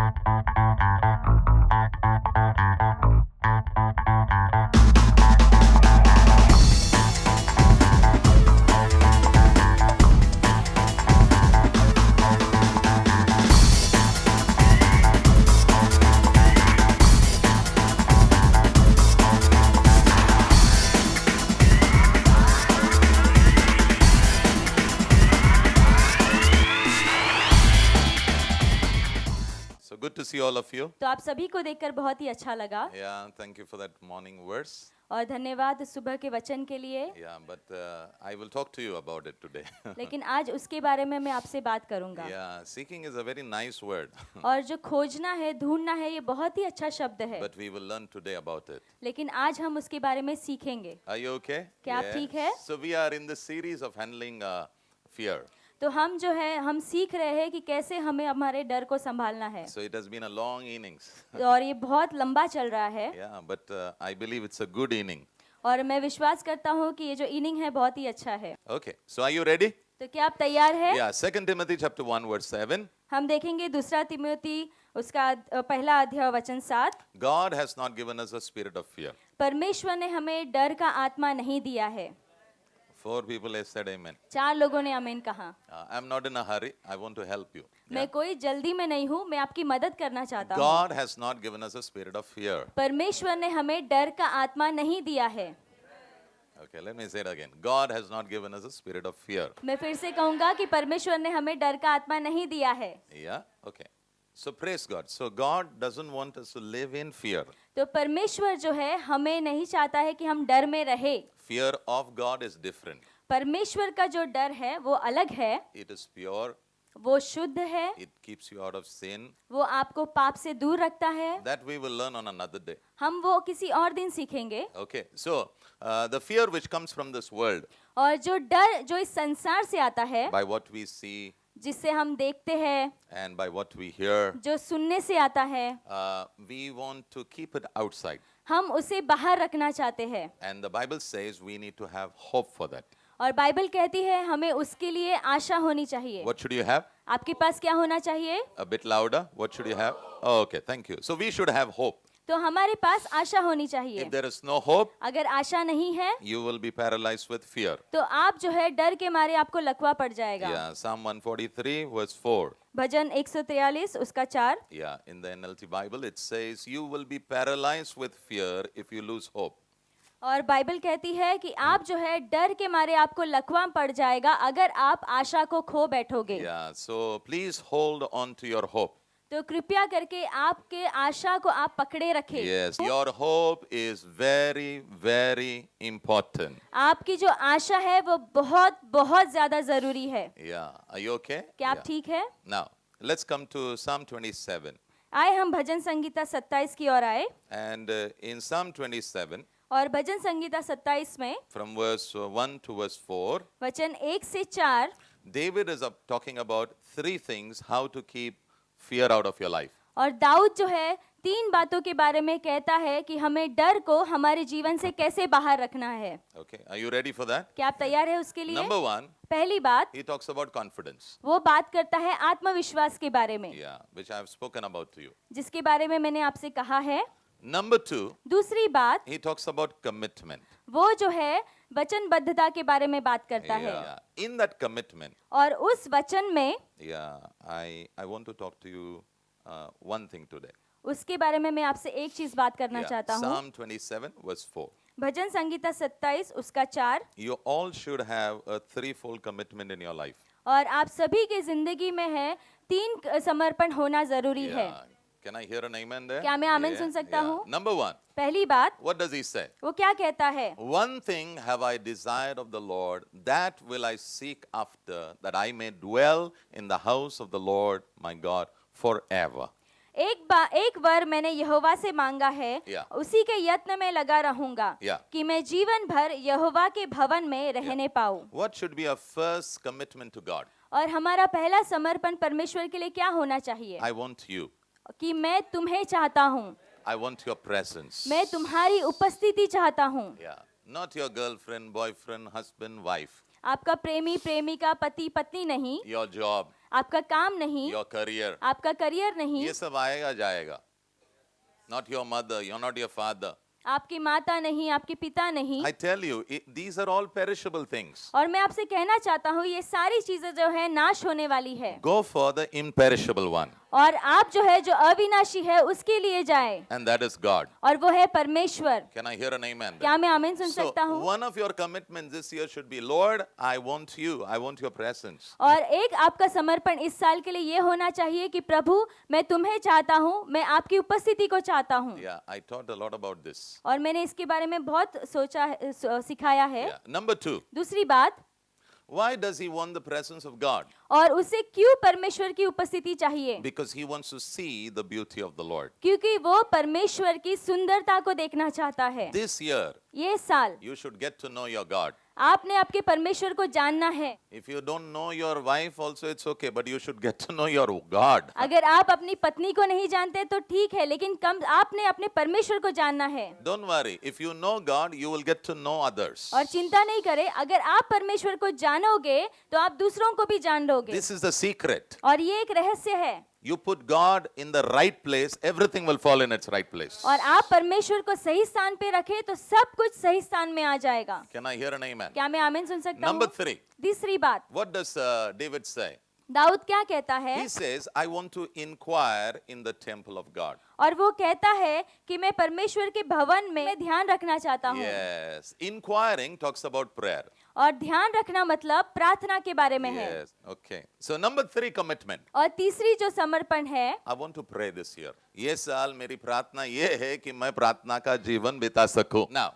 So good to see all of you. तो आप सभी को देखकर बहुत ही अच्छा लगा Yeah, thank you for that morning verse. और धन्यवाद सुबह के वचन के लिए। Yeah, but I will talk to you about it today. लेकिन आज उसके बारे में मैं आपसे बात करूंगा। Yeah, seeking is a very nice word, और जो खोजना है, ढूंढना है, ये बहुत ही अच्छा शब्द है। but we will learn today about it. लेकिन आज हम उसके बारे में सीखेंगे। Are you okay? क्या आप ठीक है? So we are in the series of handling fear. तो हम जो है हम सीख रहे हैं कि कैसे हमें हमारे डर को संभालना है। So it has been a long innings. और ये बहुत लंबा चल रहा है। Yeah, but I believe it's a good inning. और मैं विश्वास करता हूँ कि ये जो इनिंग है बहुत ही अच्छा है। Okay, so are you ready? तो क्या आप तैयार हैं? Yeah, 2 Timothy chapter 1 verse 7. हम देखेंगे दूसरा तिमोथी उसका पहला अध्याय वचन 7। God has not given us a spirit of fear. परमेश्वर ने हमें डर का आत्मा नहीं दिया है। 4 people have said amen. 4 लोगों ने आमीन कहा। I'm not in a hurry. I want to help you. मैं कोई जल्दी में नहीं हूँ, मैं आपकी मदद करना चाहता हूँ। God has not given us a spirit of fear. परमेश्वर ने हमें डर का आत्मा नहीं दिया है। Okay, let me say it again. God has not given us a spirit of fear. मैं फिर से कहूँगा कि परमेश्वर ने हमें डर का आत्मा नहीं दिया है। Yeah, okay. So praise God. So God doesn't want us to live in fear. तो परमेश्वर जो है हमें नहीं चाहता है कि हम डर में रहे। Fear of God is different. परमेश्वर का जो डर है वो अलग है, It is pure. वो शुद्ध है, It keeps you out of sin. वो आपको पाप से दूर रखता है। That we will learn on another day. हम वो किसी और दिन सीखेंगे। Okay. So the fear which comes from this world, और जो डर जो इस संसार से आता है, by what we see जिससे हम देखते हैं, and by what we hear, जो सुनने से आता है, we want to keep it outside. हम उसे बाहर रखना चाहते हैं। And the Bible says we need to have hope for that. और बाइबल कहती है हमें उसके लिए आशा होनी चाहिए। What should you have? आपके पास क्या होना चाहिए? A bit louder. What should you have? Oh, okay, thank you. So we should have hope. तो हमारे पास आशा होनी चाहिए। If there is no hope, अगर आशा नहीं है you will be paralyzed with fear. तो आप जो है डर के मारे आपको लकवा पड़ जाएगा। Yeah, Psalm 143 verse 4. भजन 143 उसका 4। Yeah, in the NLT Bible it says you will be paralyzed with fear if you lose hope. और बाइबल कहती है कि आप जो है डर के मारे आपको लकवा पड़ जाएगा अगर आप आशा को खो बैठोगे। Yeah, so please hold on to your hope. तो कृपया करके आपके आशा को आप पकड़े रखें। Yes, your hope is very, very important. आपकी जो आशा है वो बहुत बहुत ज्यादा जरूरी है। Yeah, are you okay? क्या आप Yeah. ठीक है? Now, let's come to Psalm 27. आए हम भजन संगीता 27 की ओर आए। And in Psalm 27, और भजन संगीता 27 में from verse 1 to verse 4, वचन 1 से 4 David is talking about 3 things how to keep fear out of your life. और दाऊद जो है 3 बातों के बारे में कहता है कि हमें डर को हमारे जीवन से कैसे बाहर रखना है। Okay, are you ready for that? क्या आप तैयार है उसके लिए? Number 1, पहली बात, he talks about confidence. वो बात करता है आत्मविश्वास के बारे में, Yeah, which I have spoken about to you. जिसके बारे में मैंने आपसे कहा है। Number 2, दूसरी बात, he talks about commitment. वो जो है वचनबद्धता के बारे में बात करता है। Yeah, in that commitment, और उस वचन में yeah, I want to talk to you one thing today. उसके बारे में मैं आपसे एक चीज बात करना Yeah, चाहता हूँ। Psalm 27 verse 4. भजन संगीता 27 उसका 4। You all should have a threefold commitment in your life. और आप सभी की जिंदगी में है 3 समर्पण होना जरूरी है। Yeah. Can I hear an amen there? क्या मैं आमीन सुन सकता हूँ? Number 1, पहली बात, what does he say? वो क्या कहता है? One thing have I desired of the Lord, that will I seek after, that I may dwell in the house of the Lord my God forever. एक वर मैंने यहोवा से मांगा है, Yeah. उसी के यत्न में लगा रहूंगा, Yeah. कि मैं जीवन भर यहोवा के भवन में रहने पाऊं। What should be our first commitment to God? और हमारा पहला समर्पण परमेश्वर के लिए क्या होना चाहिए? I want you. कि मैं तुम्हें चाहता हूँ, I want your presence. मैं तुम्हारी उपस्थिति चाहता हूँ। Yeah. Not your girlfriend, boyfriend, husband, wife. आपका प्रेमी प्रेमिका पति पत्नी नहीं, Your job. आपका काम नहीं, your career. आपका करियर नहीं, ये सब आएगा जाएगा. Not your mother, you're not your father. आपकी माता नहीं, आपके पिता नहीं. I tell you, these are all perishable things. और मैं आपसे कहना चाहता हूँ ये सारी चीजें जो है नाश होने वाली है. Go for the imperishable one, और आप जो है जो अविनाशी है उसके लिए जाए, and that is God. और वो है परमेश्वर. Can I hear an amen? then? क्या मैं आमीन सुन So, सकता हूँ? one of your commitments this year should be, Lord, I want you. I want your presence. और एक आपका समर्पण इस साल के लिए ये होना चाहिए कि प्रभु मैं तुम्हें चाहता हूँ, मैं आपकी उपस्थिति को चाहता हूँ. Yeah, I taught a lot about this. और मैंने इसके बारे में बहुत सिखाया है. Yeah. Number 2, दूसरी बात, why does he want the presence of God? और उसे क्यों परमेश्वर की उपस्थिति चाहिए? Because he wants to see the beauty of the Lord. क्योंकि वो परमेश्वर की सुंदरता को देखना चाहता है. This year, ये साल you should get to know your God. आपने आपके परमेश्वर को जानना है. If you don't know your wife also, it's okay, but you should get to know your God. अगर आप अपनी पत्नी को नहीं जानते तो ठीक है, लेकिन कम आपने अपने परमेश्वर को जानना है. Don't worry. If you know God, you will get to know others. और चिंता नहीं करें, अगर आप परमेश्वर को जानोगे तो आप दूसरों को भी जान लोगे. This is the secret. और ये एक रहस्य है. You put God in the right place, everything will fall in its right place. और आप परमेश्वर को सही स्थान पे रखें तो सब कुछ सही स्थान में आ जाएगा. Can I hear an amen? क्या मैं आमीन सुन सकता Number हूँ? 3. तीसरी बात, What does David say? Dawood क्या कहता है? He says, I want to inquire in the temple of God. और वो कहता है कि मैं परमेश्वर के भवन में ध्यान रखना चाहता हूँ. Yes. Inquiring talks about prayer. और ध्यान रखना मतलब प्रार्थना के बारे में है. Yes. Okay. So number 3, commitment. और तीसरी जो समर्पण है, I want to pray this year. ये साल मेरी प्रार्थना ये है कि मैं प्रार्थना का जीवन बिता सकूं. Now,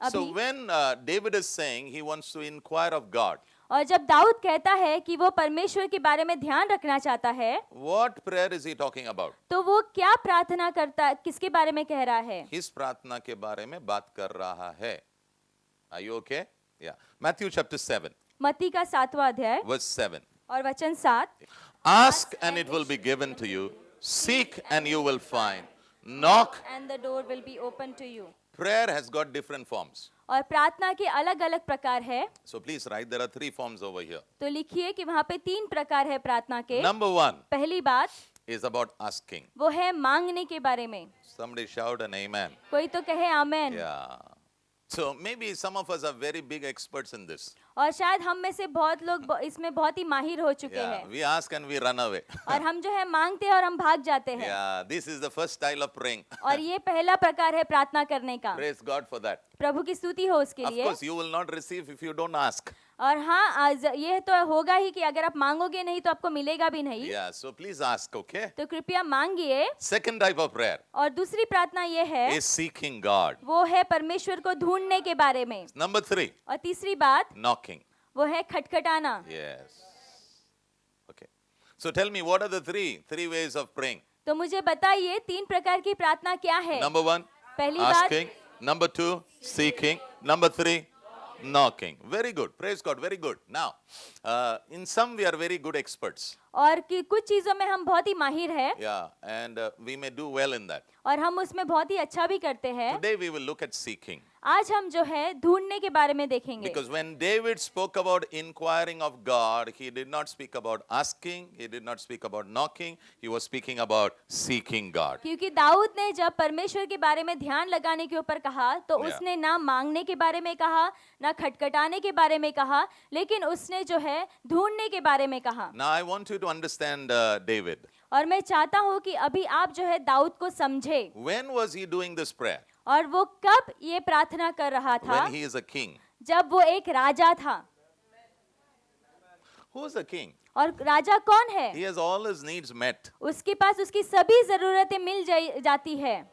so अभी- when David is saying he wants to inquire of God, और जब दाऊद कहता है कि वो परमेश्वर के बारे में ध्यान रखना चाहता है, what prayer is he talking about? तो वो क्या प्रार्थना करता, किसके बारे में कह रहा है? His प्रार्थना के बारे में बात कर रहा है. Are you okay? Yeah. Matthew chapter 7, मत्ती का 7वां अध्याय verse 7. और वचन 7. Ask and it will be given to you. Seek and you will find. Knock. And the door will be open to you. Prayer has got different forms. और प्रार्थना के अलग अलग प्रकार है. So please write, there are 3 forms over here. तो लिखिए कि वहाँ पे 3 प्रकार है प्रार्थना के. Number 1 पहली बात is about asking. वो है मांगने के बारे में. Somebody shout an amen. कोई तो कहे आमेन. Yeah. So maybe some of us are very big experts in this. और शायद हम में से बहुत लोग इसमें बहुत ही माहिर हो चुके Yeah. हैं. We ask and we run away. और हम जो है मांगते हैं और हम भाग जाते हैं. Yeah. This is the first style of praying. और ये पहला प्रकार है प्रार्थना करने का. Praise God for that. प्रभु की स्तुति हो उसके Of लिए. course, you will not receive if you don't ask. और हाँ, आज ये तो होगा ही कि अगर आप मांगोगे नहीं तो आपको मिलेगा भी नहीं. Yeah. So please ask, okay? तो कृपया मांगिए. Second type of prayer और दूसरी प्रार्थना ये है, is seeking God. वो है परमेश्वर को ढूंढने के बारे में. Number 3, और तीसरी बात knocking. वो है खटखटाना. Yes. Okay. So tell me, what are the three ways of praying? तो मुझे बताइए 3 प्रकार की प्रार्थना क्या है. Number 1, पहली बात, asking. Number 2, seeking. Number 3, knocking. Very good. Praise God. Very good. Now, in some we are very good experts. और कि कुछ चीजों में हम बहुत ही माहिर है Yeah. And we may do well in that. और हम उसमें बहुत ही अच्छा भी करते हैं. Today we will look at seeking. आज हम जो है ढूंढने के बारे में देखेंगे. Because when David spoke about inquiring of God, he did not speak about asking, he did not speak about knocking, he was speaking about seeking God. क्योंकि दाऊद ने जब परमेश्वर के बारे में ध्यान लगाने के ऊपर कहा तो Yeah. उसने ना मांगने के बारे में कहा, ना खटखटाने के बारे में कहा, लेकिन उसने जो है ढूंढने के बारे में कहा. Now I want you to understand David. और मैं चाहता हूँ कि अभी आप जो है दाऊद को समझे. When was he doing this prayer? और वो कब ये प्रार्थना कर रहा था? When he is a king. जब वो एक राजा था. Who is a king? और राजा कौन है? He has all his needs met. उसके पास उसकी सभी जरूरतें मिल जाती है.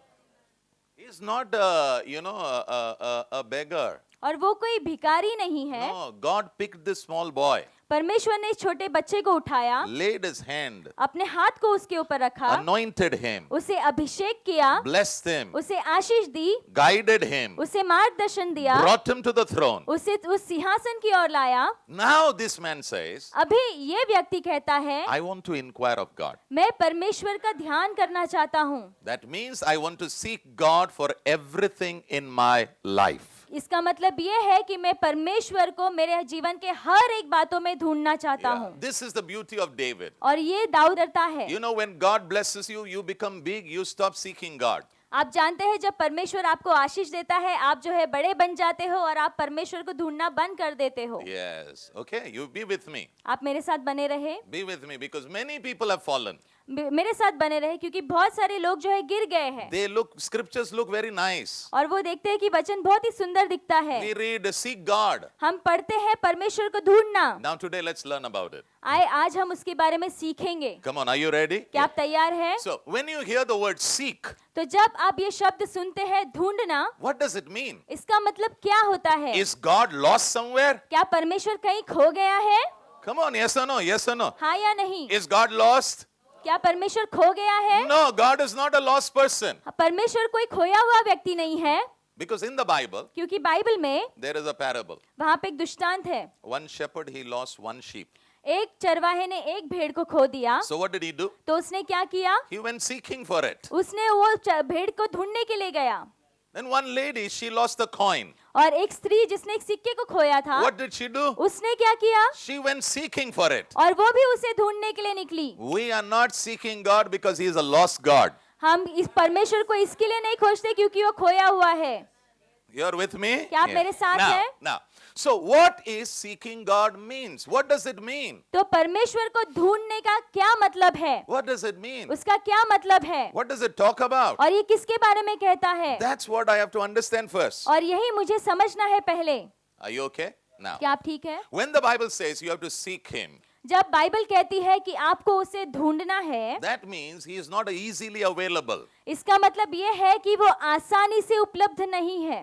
He is not, a beggar. और वो कोई भिखारी नहीं है. No, God picked this small boy, परमेश्वर ने इस छोटे बच्चे को उठाया, laid his hand, अपने हाथ को उसके ऊपर रखा, anointed him, उसे अभिषेक किया, blessed him, उसे आशीष दी, guided him, उसे मार्गदर्शन दिया, brought him to the throne. उसे उस सिंहासन की ओर लाया. Now this man says, अभी ये व्यक्ति कहता है, I want to inquire of God. मैं परमेश्वर का ध्यान करना चाहता हूँ. That means I want to seek God for everything in my life. इसका मतलब ये है कि मैं परमेश्वर को मेरे जीवन के हर एक बातों में ढूंढना चाहता Yeah. हूँ। This is the beauty of David. और ये दाऊद करता है। You know, when God blesses you, you become big, you stop seeking God. आप जानते हैं जब परमेश्वर आपको आशीष देता है, आप जो है बड़े बन जाते हो और आप परमेश्वर को ढूंढना बंद कर देते हो। Yes. Okay, you be with me. आप मेरे साथ बने रहे, Be with me because many people have fallen. मेरे साथ बने रहे, क्योंकि बहुत सारे लोग जो है गिर गए हैं Scriptures look very nice. और वो देखते हैं कि वचन बहुत ही सुंदर दिखता है। We read, seek God. हम पढ़ते हैं परमेश्वर को ढूंढना। Now today let's learn about it. आए आज हम उसके बारे में सीखेंगे। Come on, are you ready? क्या आप तैयार हैं? So, when you hear the word seek, तो जब आप ये शब्द सुनते हैं ढूंढना, what does it mean? इसका मतलब क्या होता है? Is God lost somewhere? क्या परमेश्वर कहीं खो गया है? Come on, yes or no? Yes or no? हाँ या नहीं? Is God lost? क्या परमेश्वर खो गया है? No, God is not a lost person. परमेश्वर कोई खोया हुआ व्यक्ति नहीं है, Because in the Bible, क्योंकि बाइबल में there is a parable. वहाँ पे एक दृष्टांत है। One shepherd, he lost one sheep. एक चरवाहे ने एक भेड़ को खो दिया, So what did he do? तो उसने क्या किया? He went seeking for it. उसने वो भेड़ को ढूंढने के लिए गया। Then one lady, she lost a coin. और एक स्त्री जिसने एक सिक्के को खोया था, What did she do? उसने क्या किया? She went seeking for it. और वो भी उसे ढूंढने के लिए निकली। We are not seeking God because he is a lost God. हम इस परमेश्वर को इसके लिए नहीं खोजते क्योंकि वो खोया हुआ है। You're with me? क्या आप मेरे साथ हैं? Now, so what is seeking God means? What does it mean? तो परमेश्वर को ढूंढने का क्या मतलब है? What does it mean? उसका क्या मतलब है? What does it talk about? और ये किसके बारे में कहता है? That's what I have to understand first. और यही मुझे समझना है पहले। Are you okay? Now, क्या आप ठीक है? when the Bible says you have to seek him, जब बाइबल कहती है कि आपको उसे ढूंढना है, that means he is not easily available. इसका मतलब ये है कि वो आसानी से उपलब्ध नहीं है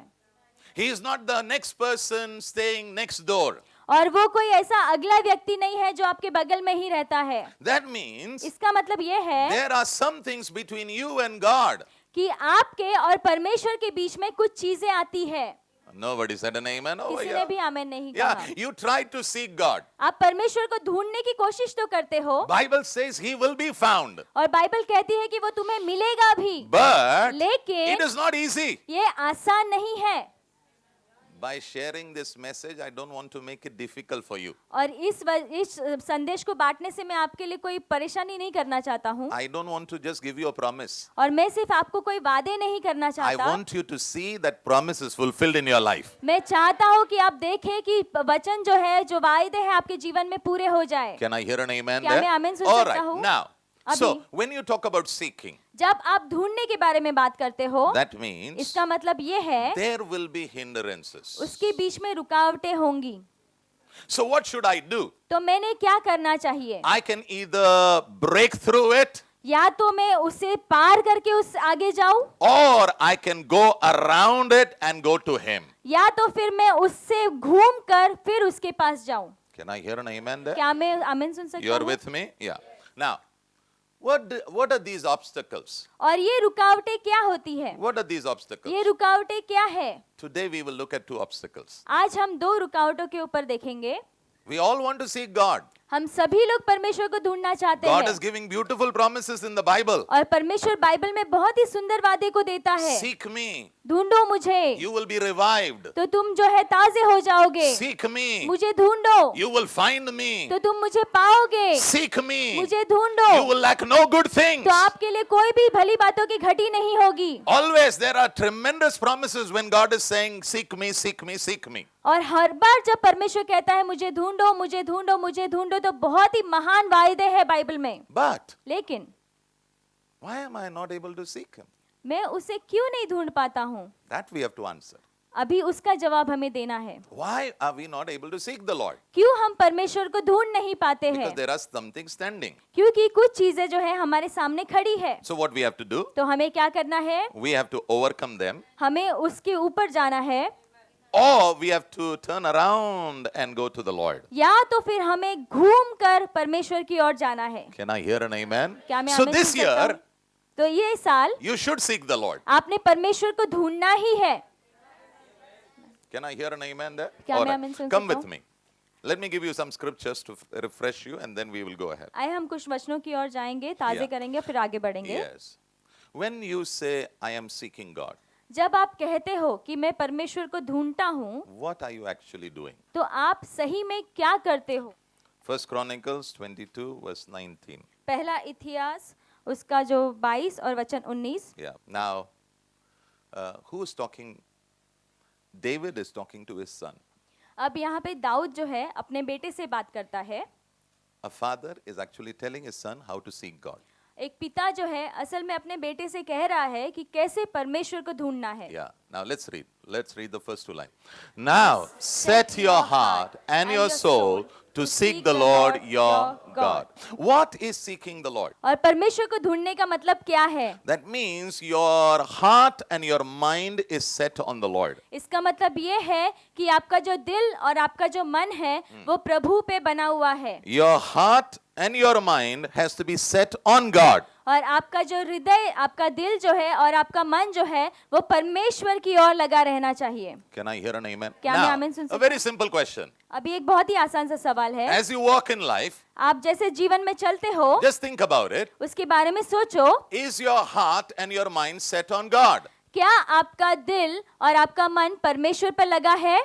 He is not the next person staying next door. और वो कोई ऐसा अगला व्यक्ति नहीं है जो आपके बगल में ही रहता है। That means इसका मतलब ये है there are some things between you and God. कि आपके और परमेश्वर के बीच में कुछ चीजें आती है। Nobody said an amen over किसी ने here. भी आमेन नहीं Yeah, कहा। you try to seek God. आप परमेश्वर को ढूंढने की कोशिश तो करते हो, Bible says he will be found. और बाइबल कहती है कि वो तुम्हें मिलेगा भी, But लेकिन it is not easy. ये आसान नहीं है। By sharing this message, I don't want to make it difficult for you. और इस संदेश को बांटने से मैं आपके लिए कोई परेशानी नहीं करना चाहता हूँ, I don't want to just give you a promise. और मैं सिर्फ आपको कोई वादे नहीं करना I चाहता। want you to see that promise is fulfilled in your life. मैं चाहता हूँ कि आप देखें कि वचन जो है, जो वायदे हैं आपके जीवन में पूरे हो जाए। Can I hear an amen क्या there? मैं आमीन सुन All सकता right. हूँ? Now, so अभी। when you talk about seeking, जब आप ढूंढने के बारे में बात करते हो, that means इसका मतलब ये है there will be hindrances. उसके बीच में रुकावटें होंगी। So what should I do? तो मैंने क्या करना चाहिए? I can either break through it या तो मैं उसे पार करके उस आगे जाऊं, or I can go around it and go to him. या तो फिर मैं उससे घूम कर फिर उसके पास जाऊं। Can I hear an amen there? क्या मैं आमीन सुन सकता You're हूँ? with me? Yeah. Now, what are these obstacles? और ये रुकावटें क्या होती है? What are these obstacles? ये रुकावटें क्या है? Today we will look at two obstacles. आज हम दो रुकावटों के ऊपर देखेंगे। We all want to seek God. हम सभी लोग परमेश्वर को ढूंढना चाहते God हैं, is giving beautiful promises in the Bible. और परमेश्वर बाइबल में बहुत ही सुंदर वादे को देता है। Seek me, ढूंढो मुझे, you will be revived. तो तुम जो है ताजे हो जाओगे। Seek me, मुझे ढूंढो, you will find me. तो तुम मुझे पाओगे। Seek me, मुझे ढूंढो, you will lack no good things. तो आपके लिए कोई भी भली बातों की घटी नहीं होगी। Always there are tremendous promises when God is saying, seek me, seek me, seek me. और हर बार जब परमेश्वर कहता है मुझे ढूंढो, मुझे ढूंढो, मुझे ढूंढो, तो बहुत ही महान वायदे हैं बाइबल में। But लेकिन why am I not able to seek him? मैं उसे क्यों नहीं ढूंढ पाता हूँ? That we have to answer. अभी उसका जवाब हमें देना है। Why are we not able to seek the Lord? क्यों हम परमेश्वर को ढूंढ नहीं पाते Because हैं? there are something standing. क्योंकि कुछ चीजें जो है हमारे सामने खड़ी है। So what we have to do? तो हमें क्या करना है? We have to overcome them, हमें उसके ऊपर जाना है, or we have to turn around and go to the Lord. या तो फिर हमें घूम कर परमेश्वर की ओर जाना है। Can I hear an amen? क्या मैं So आमीन this सुन सकता हूँ? year, तो ये साल you should seek the Lord. आपने परमेश्वर को ढूंढना ही है। Can I hear an amen there? क्या All मैं right. आमीन सुन Come सकता with हूँ? me. Let me give you some scriptures to refresh you and then we will go ahead. आए हम कुछ वचनों की ओर जाएंगे, ताजे Yeah. करेंगे, फिर आगे बढ़ेंगे। Yes. When you say, I am seeking God, जब आप कहते हो कि मैं परमेश्वर को ढूंढता हूँ, what are you actually doing? तो आप सही में क्या करते हो? First Chronicles 22 verse 19. पहला इतिहास उसका जो 22 और वचन 19। Yeah. Now, who is talking? David is talking to his son. अब यहाँ पे दाऊद जो है अपने बेटे से बात करता है। A father is actually telling his son how to seek God. एक पिता जो है असल में अपने बेटे से कह रहा है कि कैसे परमेश्वर को ढूंढना है। Yeah. Now let's read. Let's read the first two lines. Now set your heart and your soul to seek the Lord your God. What is seeking the Lord? और परमेश्वर को ढूंढने का मतलब क्या है? That means your heart and your mind is set on the Lord. इसका मतलब ये है कि आपका जो दिल और आपका जो मन है वो प्रभु पे बना हुआ है। Your heart and your mind has to be set on God. और आपका जो हृदय, आपका दिल जो है और आपका मन जो है वो परमेश्वर की ओर लगा रहना चाहिए। Can I hear an amen? क्या मैं आमीन सुन A सकता very simple question. अभी एक बहुत ही आसान सा सवाल है। As you walk in life, आप जैसे जीवन में चलते हो just think about it. उसके बारे में सोचो, Is your heart and your mind set on God? क्या आपका दिल और आपका मन परमेश्वर पर लगा है?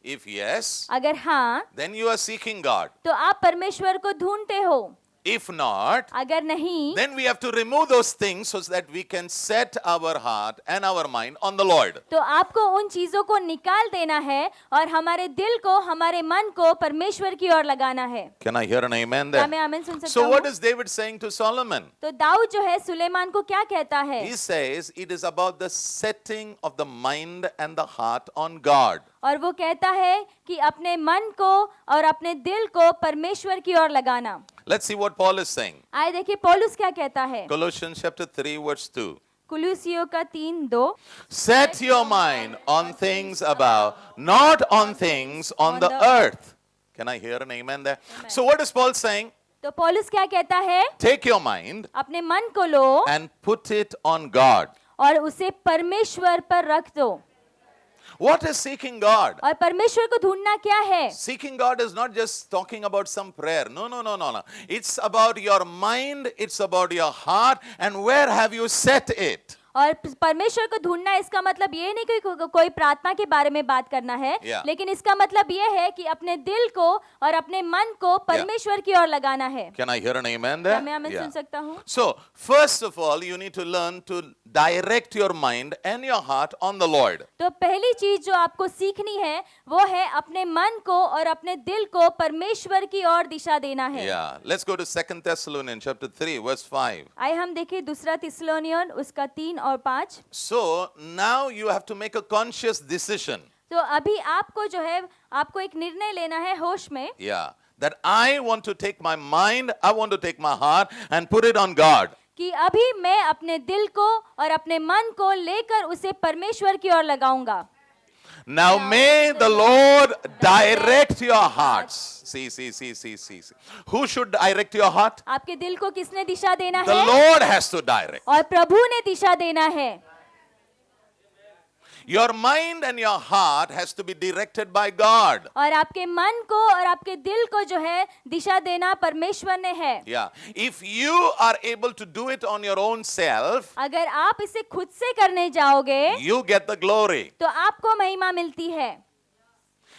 If yes, अगर हाँ, then you are seeking God. तो आप परमेश्वर को ढूंढते हो। If not, अगर नहीं, then we have to remove those things so that we can set our heart and our mind on the Lord. तो आपको उन चीजों को निकाल देना है और हमारे दिल को, हमारे मन को परमेश्वर की ओर लगाना है। Can I hear an amen क्या there? मैं आमीन सुन सकता So what हूँ? is David saying to Solomon? तो दाऊद जो है सुलेमान को क्या कहता है? He says it is about the setting of the mind and the heart on God. और वो कहता है कि अपने मन को और अपने दिल को परमेश्वर की ओर लगाना। Let's see what Paul is saying. आए देखिए पौलुस क्या कहता है। Colossians chapter 3 verse 2. कुलुसियों का 3:2। Set your mind on things above, not on things on the earth. Can I hear an amen there? So what is Paul saying? तो पौलुस क्या कहता है? Take your mind अपने मन को लो and put it on God. और उसे परमेश्वर पर रख दो। What is seeking God? और परमेश्वर को ढूंढना क्या है? Seeking God is not just talking about some prayer. No. It's about your mind, it's about your heart, and where have you set it? और परमेश्वर को ढूंढना इसका मतलब ये नहीं कि कोई प्रार्थना के बारे में बात करना है, Yeah. लेकिन इसका मतलब ये है कि अपने दिल को और अपने मन को परमेश्वर की ओर लगाना है। Can I hear an amen क्या there? मैं आमीन Yeah. सुन सकता हूँ? So, first of all, you need to learn to direct your mind and your heart on the Lord. तो पहली चीज जो आपको सीखनी है वो है अपने मन को और अपने दिल को परमेश्वर की ओर दिशा देना है। Yeah. Let's go to 2 Thessalonians chapter 3 verse 5. आइए हम देखें दूसरा थिस्सलुनीयन उसका 3 और 5। So, now you have to make a conscious decision. तो अभी आपको जो है आपको एक निर्णय लेना है होश में Yeah. That I want to take my mind, I want to take my heart and put it on God. कि अभी मैं अपने दिल को और अपने मन को लेकर उसे परमेश्वर की ओर लगाऊंगा। Now may the Lord direct your hearts. See. Who should direct your heart? आपके दिल को किसने दिशा देना The है? Lord has to direct. और प्रभु ने दिशा देना है। Your mind and your heart has to be directed by God. और आपके मन को और आपके दिल को जो है दिशा देना परमेश्वर ने है। Yeah. If you are able to do it on your own self, अगर आप इसे खुद से करने जाओगे you get the glory. तो आपको महिमा मिलती है।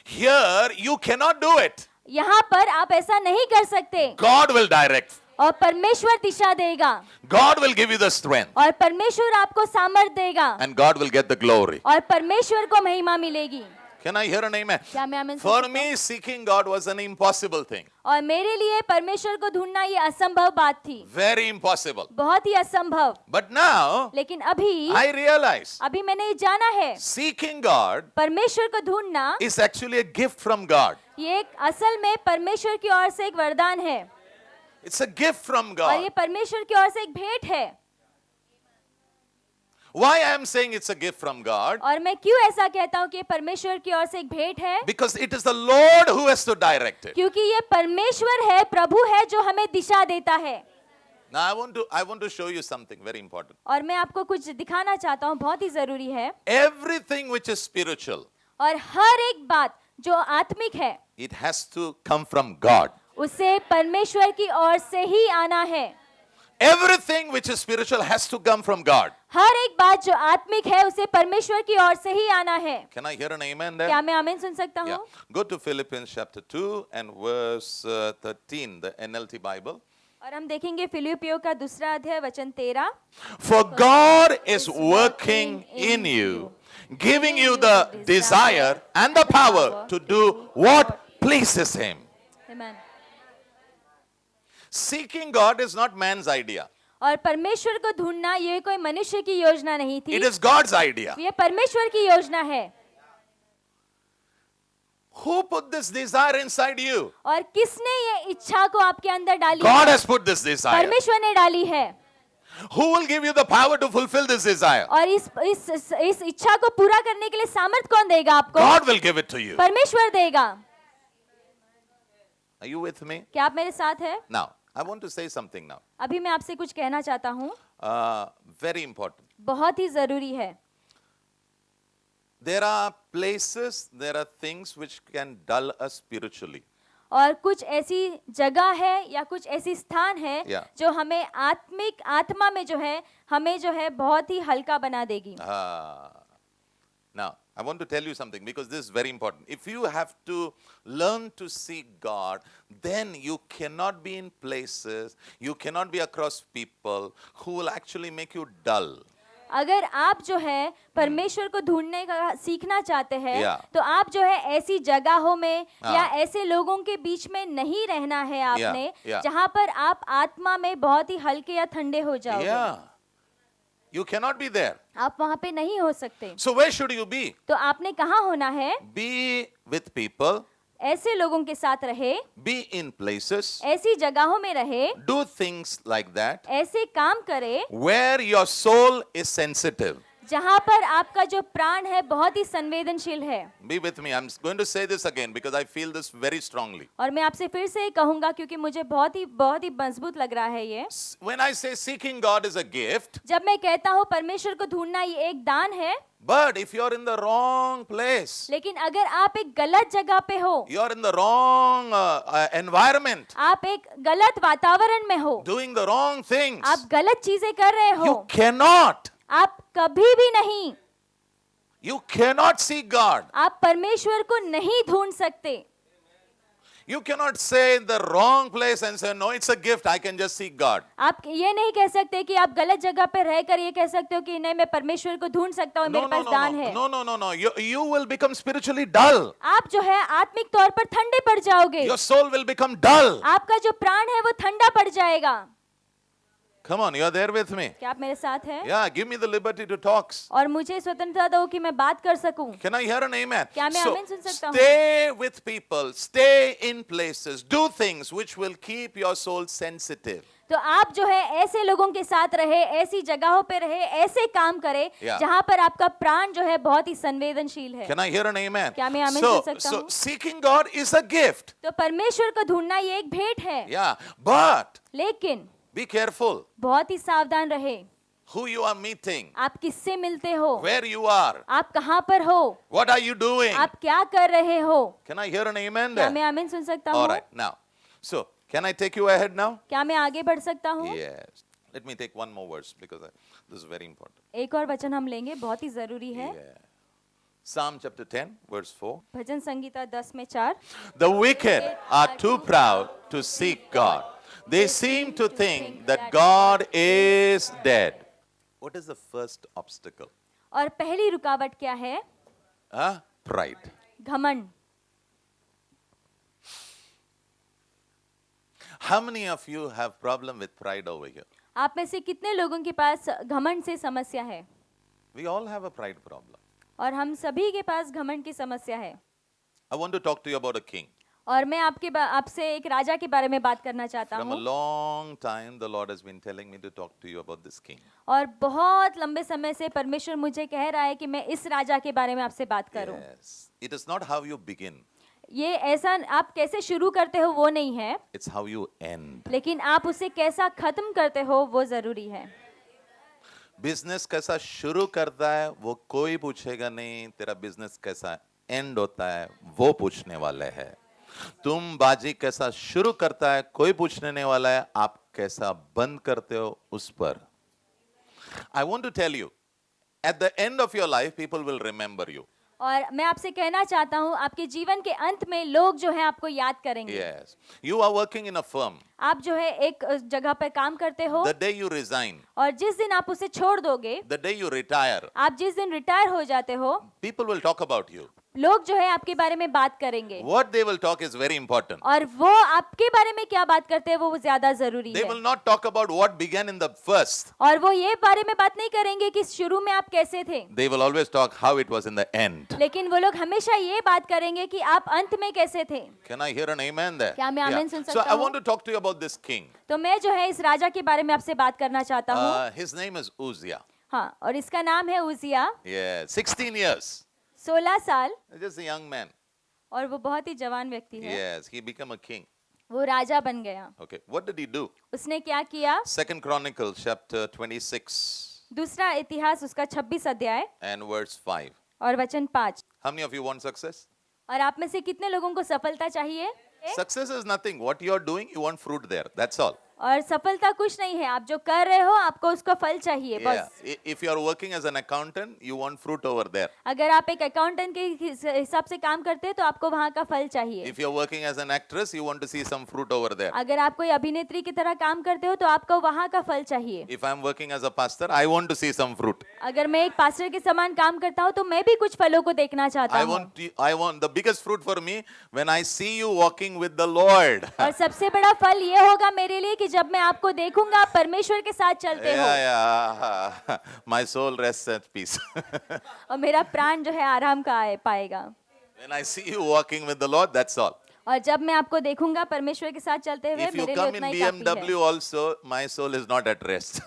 Here, you cannot do it. यहाँ पर आप ऐसा नहीं कर सकते God will direct. और परमेश्वर दिशा देगा God will give you the strength. और परमेश्वर आपको सामर्थ देगा And God will get the glory. और परमेश्वर को महिमा मिलेगी। Can I hear an amen? क्या मैं आमीन सुन For सकता हूँ? me, seeking God was an impossible thing. और मेरे लिए परमेश्वर को ढूंढना ये असंभव बात थी, Very impossible. बहुत ही असंभव। But now, लेकिन अभी I realize अभी मैंने ये जाना है seeking God परमेश्वर को ढूंढना is actually a gift from God. ये एक असल में परमेश्वर की ओर से एक वरदान है It's a gift from और ये God. परमेश्वर की ओर से एक भेंट है। Why I am saying it's a gift from God? और मैं क्यों ऐसा कहता हूँ कि ये परमेश्वर की ओर से एक भेंट है? Because it is the Lord who has to direct it. क्योंकि ये परमेश्वर है, प्रभु है जो हमें दिशा देता है। Now I want to show you something very important. और मैं आपको कुछ दिखाना चाहता हूँ, बहुत ही जरूरी है। Everything which is spiritual, और हर एक बात जो आत्मिक है it has to come from God. उसे परमेश्वर की ओर से ही आना है। Everything which is spiritual has to come from God. हर एक बात जो आत्मिक है उसे परमेश्वर की ओर से ही आना है। Can I hear an amen there? क्या मैं आमीन सुन सकता Yeah. हूँ? Go to Philippians chapter 2 and verse 13, the NLT Bible. और हम देखेंगे फिलिप्पियों का दूसरा अध्याय वचन 13। For God is working in you, giving you the desire and the power to do what pleases Him. Amen. Seeking God is not man's idea. और परमेश्वर को ढूंढना ये कोई मनुष्य की योजना नहीं थी, It is God's idea. ये परमेश्वर की योजना है। Who put this desire inside you? और किसने ये इच्छा को आपके अंदर डाली God है? has put this desire. परमेश्वर ने डाली है। Who will give you the power to fulfill this desire? और इस इच्छा को पूरा करने के लिए सामर्थ कौन देगा आपको? God will give it to you. परमेश्वर देगा। Are you with me? क्या आप मेरे साथ है? Now, I want to say something now. अभी मैं आपसे कुछ कहना चाहता हूँ, Very important. बहुत ही जरूरी है। There are places, there are things which can dull us spiritually. और कुछ ऐसी जगह है या कुछ ऐसी स्थान है Yeah. जो हमें आत्मिक आत्मा में जो है हमें जो है बहुत ही हल्का बना देगी। Now, I want to tell you something because this is very important. If you have to learn to seek God, then you cannot be in places, you cannot be across people who will actually make you dull. अगर आप जो है परमेश्वर को ढूंढने का सीखना चाहते हैं, Yeah. तो आप जो है ऐसी जगहों में हाँ. या ऐसे लोगों के बीच में नहीं रहना है आपने, Yeah. जहां पर आप आत्मा में बहुत ही हल्के या ठंडे हो जाओगे। Yeah. You cannot be there. आप वहां पे नहीं हो सकते। So where should you be? तो आपने कहाँ होना है? Be with people, ऐसे लोगों के साथ रहे, be in places, ऐसी जगहों में रहे, do things like that ऐसे काम करे where your soul is sensitive. जहां पर आपका जो प्राण है बहुत ही संवेदनशील है। Be with me. I'm going to say this again because I feel this very strongly. और मैं आपसे फिर से कहूंगा क्योंकि मुझे बहुत ही मजबूत लग रहा है ये। When I say seeking God is a gift, जब मैं कहता हूँ परमेश्वर को ढूंढना ये एक दान है, but if you're in the wrong place, लेकिन अगर आप एक गलत जगह पे हो, you're in the wrong environment, आप एक गलत वातावरण में हो, doing the wrong things, आप गलत चीजें कर रहे हो, you cannot आप कभी भी नहीं, see God. आप परमेश्वर को नहीं ढूंढ सकते। You cannot say in the wrong place and say, no, it's a gift, I can just seek God. आप ये नहीं कह सकते कि आप गलत जगह पे रहकर ये कह सकते हो कि नहीं मैं परमेश्वर को ढूंढ सकता हूँ, No, मेरे no, पास no, दान no, है। no, no, no, no. You will become spiritually dull. आप जो है आत्मिक तौर पर ठंडे पड़ जाओगे, Your soul will become dull. आपका जो प्राण है वो ठंडा पड़ जाएगा। Come on, you're there with me. क्या आप मेरे साथ हैं? Yeah, give me the liberty to talk. और मुझे स्वतंत्रता दो कि मैं बात कर सकूं। Can I hear an amen? क्या मैं So, आमीन सुन सकता हूँ? stay with people, stay in places, do things which will keep your soul sensitive. तो आप जो है ऐसे लोगों के साथ रहे, ऐसी जगहों पे रहे, ऐसे काम करे Yeah. जहां पर आपका प्राण जो है बहुत ही संवेदनशील है। Can I hear an amen? क्या मैं आमीन So, सुन सकता so हूँ? seeking God is a gift. तो परमेश्वर को ढूंढना ये एक भेंट है, Yeah, but लेकिन be careful बहुत ही सावधान रहे। who you are meeting, आप किससे मिलते हो, where you are, आप कहाँ पर हो, what are you doing. आप क्या कर रहे हो। Can I hear an amen क्या there? मैं आमीन सुन सकता All हूँ? right, now, so can I take you ahead now? क्या मैं आगे बढ़ सकता हूँ? Yes. Let me take one more verse because this is very important. एक और वचन हम लेंगे, बहुत ही जरूरी है। Yeah. Psalm chapter 10, verse 4. भजन संगीता 10 में 4। The wicked are too proud to seek God. They seem to think that God is dead. What is the first obstacle? और पहली रुकावट क्या है? Pride. घमंड। How many of you have problem with pride over here? आप में से कितने लोगों के पास घमंड से समस्या है? We all have a pride problem. और हम सभी के पास घमंड की समस्या है। I want to talk to you about a king. और मैं आपसे एक राजा के बारे में बात करना चाहता From a हूँ। long time, the Lord has been telling me to talk to you about this king. और बहुत लंबे समय से परमेश्वर मुझे कह रहा है कि मैं इस राजा के बारे में आपसे बात करूं। Yes. It is not how you begin, ये ऐसा आप कैसे शुरू करते हो वो नहीं है, it's how you end. लेकिन आप उसे कैसा खत्म करते हो वो जरूरी है। बिजनेस कैसा शुरू करता है वो कोई पूछेगा नहीं, तेरा बिजनेस कैसा एंड होता है वो पूछने वाले हैं। तुम बाजी कैसा शुरू करता है कोई पूछने नहीं वाला है, आप कैसा बंद करते हो उस पर. I want to tell you, at the end of your life, people will remember you. और मैं आपसे कहना चाहता हूँ आपके जीवन के अंत में लोग जो है आपको याद करेंगे. Yes. You are working in a firm. आप जो है एक जगह पर काम करते हो The day you resign, और जिस दिन आप उसे छोड़ दोगे, the day you retire, आप जिस दिन रिटायर हो जाते हो, people will talk about you. लोग जो है आपके बारे में बात करेंगे. What they will talk is very important. और वो आपके बारे में क्या बात करते हैं वो ज्यादा जरूरी They है. will not talk about what began in the first. और वो ये बारे में बात नहीं करेंगे कि शुरू में आप कैसे थे, They will always talk how it was in the end. लेकिन वो लोग हमेशा ये बात करेंगे कि आप अंत में कैसे थे. Can I hear an amen there? क्या मैं आमीन सुन So सकता I हूँ? want to talk to you about this king. तो मैं जो है इस राजा के बारे में आपसे बात करना चाहता हूँ. His name is Uzziah. हाँ, और इसका नाम है उजिया. Yeah, 16 years. 16 साल, Just a young man. और वो बहुत ही जवान व्यक्ति है. Yes, he became a king. वो राजा बन गया. Okay, what did he do? उसने क्या किया? Second Chronicles chapter 26 दूसरा इतिहास उसका 26 अध्याय and verse 5. और वचन 5. How many of you want success? और आप में से कितने लोगों को सफलता चाहिए? Success is nothing. What you are doing, you want fruit there. That's all. और सफलता कुछ नहीं है, आप जो कर रहे हो आपको उसका फल चाहिए Yeah. बस. If you are working as an accountant, you want fruit over there. अगर आप एक अकाउंटेंट के हिसाब से काम करते हैं तो आपको वहाँ का फल चाहिए. If you are working as an actress, you want to see some fruit over there. अगर आप कोई अभिनेत्री की तरह काम करते हो तो आपको वहाँ का फल चाहिए. If I am working as a pastor, I want to see some fruit. अगर मैं एक पास्टर के समान काम करता हूँ तो मैं भी कुछ फलों को देखना चाहता हूँ. I want the biggest fruit for me when I see you walking with the Lord. और सबसे बड़ा फल ये होगा मेरे लिए कि जब मैं आपको देखूंगा आप परमेश्वर के साथ चलते हो. Yeah. My soul rests at peace. और मेरा प्राण जो है आराम का पाएगा. When I see you walking with the Lord, that's all. और जब मैं आपको देखूंगा परमेश्वर के साथ चलते हुए If you मेरे लिए come उतना in ही काफी है. BMW also, my soul is not at rest.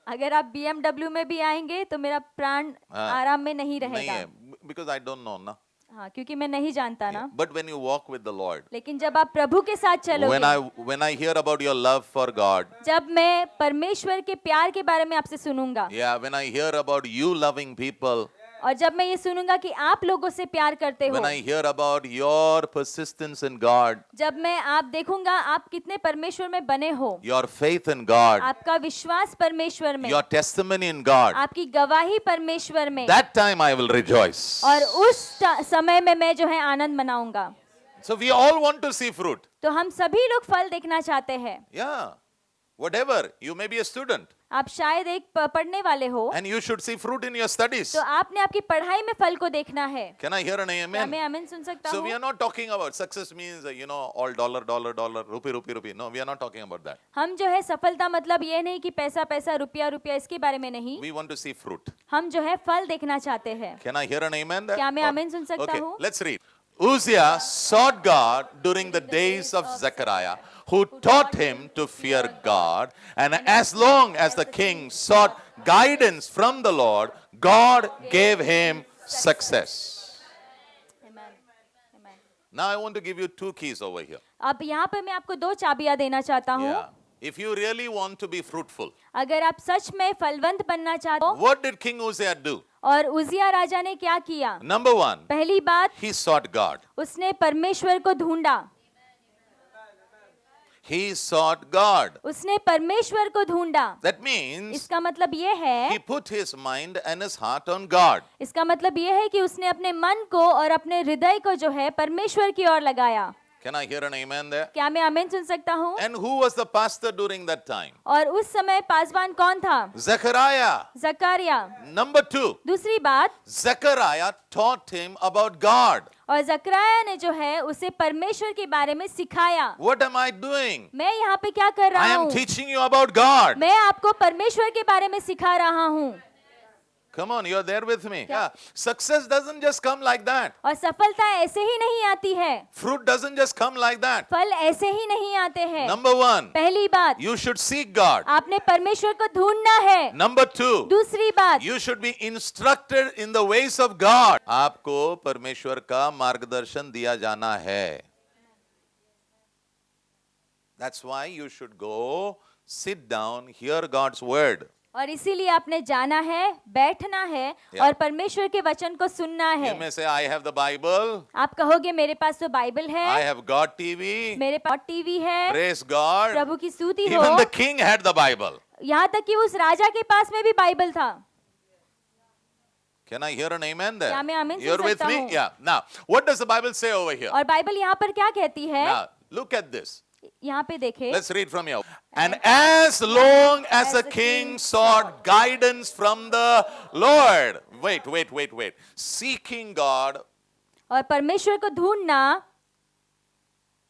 अगर आप BMW में भी आएंगे तो मेरा प्राण आराम में नहीं नहीं रहेगा. है, because I don't know ना. हाँ, क्योंकि मैं नहीं जानता ना. But when you walk with the Lord, लेकिन जब आप प्रभु के साथ चलोगे, when I hear about your love for God, जब मैं परमेश्वर के प्यार के बारे में आपसे सुनूंगा, yeah, when I hear about you loving people, और जब मैं ये सुनूंगा कि आप लोगों से प्यार करते हो, when I hear about your persistence in God, जब मैं आप देखूंगा आप कितने परमेश्वर में बने हो, your faith in God, आपका विश्वास परमेश्वर में, your testimony in God, आपकी गवाही परमेश्वर में, that time I will rejoice. और उस समय में मैं जो है आनंद मनाऊंगा. So we all want to see fruit. तो हम सभी लोग फल देखना चाहते हैं. Yeah. Whatever. You may be a student आप शायद एक पढ़ने वाले हो and you should see fruit in your studies. तो आपने आपकी पढ़ाई में फल को देखना है. Can I hear an क्या amen? मैं आमीन सुन सकता So we हूँ? are not talking about success means, all dollar, dollar, dollar, rupee, rupee, rupee. No, we are not talking about that. हम जो है सफलता मतलब ये नहीं कि पैसा पैसा रुपया रुपया इसके बारे में नहीं. We want to see fruit. हम जो है फल देखना चाहते हैं. Can I hear an amen there? क्या मैं आमीन सुन सकता Okay, हूँ? let's read. Uzziah sought God during the days of Zechariah, who taught him to fear God. And as long as the king sought guidance from the Lord, God gave him success. Now I want to give you two keys over here. अब यहाँ पे मैं आपको 2 चाबियां देना चाहता हूँ. Yeah. If you really want to be fruitful, अगर आप सच में फलवंत बनना चाहते हो, what did King Uzziah do? और उजिया राजा ने क्या किया? Number one, पहली बात, he sought God. उसने परमेश्वर को ढूंढा. He sought God. उसने परमेश्वर को ढूंढा. That means इसका मतलब ये है, he put his mind and his heart on God. इसका मतलब ये है कि उसने अपने मन को और अपने हृदय को जो है परमेश्वर की ओर लगाया. Can I hear an amen there? क्या मैं आमीन सुन सकता हूँ? And who was the pastor during that time? और उस समय पासवान कौन था? Zechariah. जकारिया. Number two, दूसरी बात, Zechariah taught him about God. और जकराया ने जो है उसे परमेश्वर के बारे में सिखाया. What am I doing? मैं यहाँ पे क्या कर I रहा am हूँ? teaching you about God. मैं आपको परमेश्वर के बारे में सिखा रहा हूँ. Come on, you're there with me. Yeah. Success doesn't just come like that. और सफलता ऐसे ही नहीं आती है. Fruit doesn't just come like that. फल ऐसे ही नहीं आते हैं. Number one, पहली बात, you should seek God. आपने परमेश्वर को ढूंढना है. Number two, दूसरी बात, you should be instructed in the ways of God. आपको परमेश्वर का मार्गदर्शन दिया जाना है. That's why you should go, sit down, hear God's word. और इसीलिए आपने जाना है, बैठना है Yeah. और परमेश्वर के वचन को सुनना You है। may say, I have the Bible, आप कहोगे मेरे पास तो बाइबल I है, have God TV, मेरे पास टीवी है, praise God. प्रभु की स्तुति हो। Even the king had the Bible. यहाँ तक कि उस राजा के पास में भी बाइबल था। Can I hear an amen there? क्या मैं आमीन सुन You're with सकता me? हूँ? Yeah. Now, what does the Bible say over here? और बाइबल यहाँ पर क्या कहती है? Now, look at this. यहाँ पे देखे, Let's read from here. And as long as the king sought guidance from the Lord. Wait. Seeking God, और परमेश्वर को ढूंढना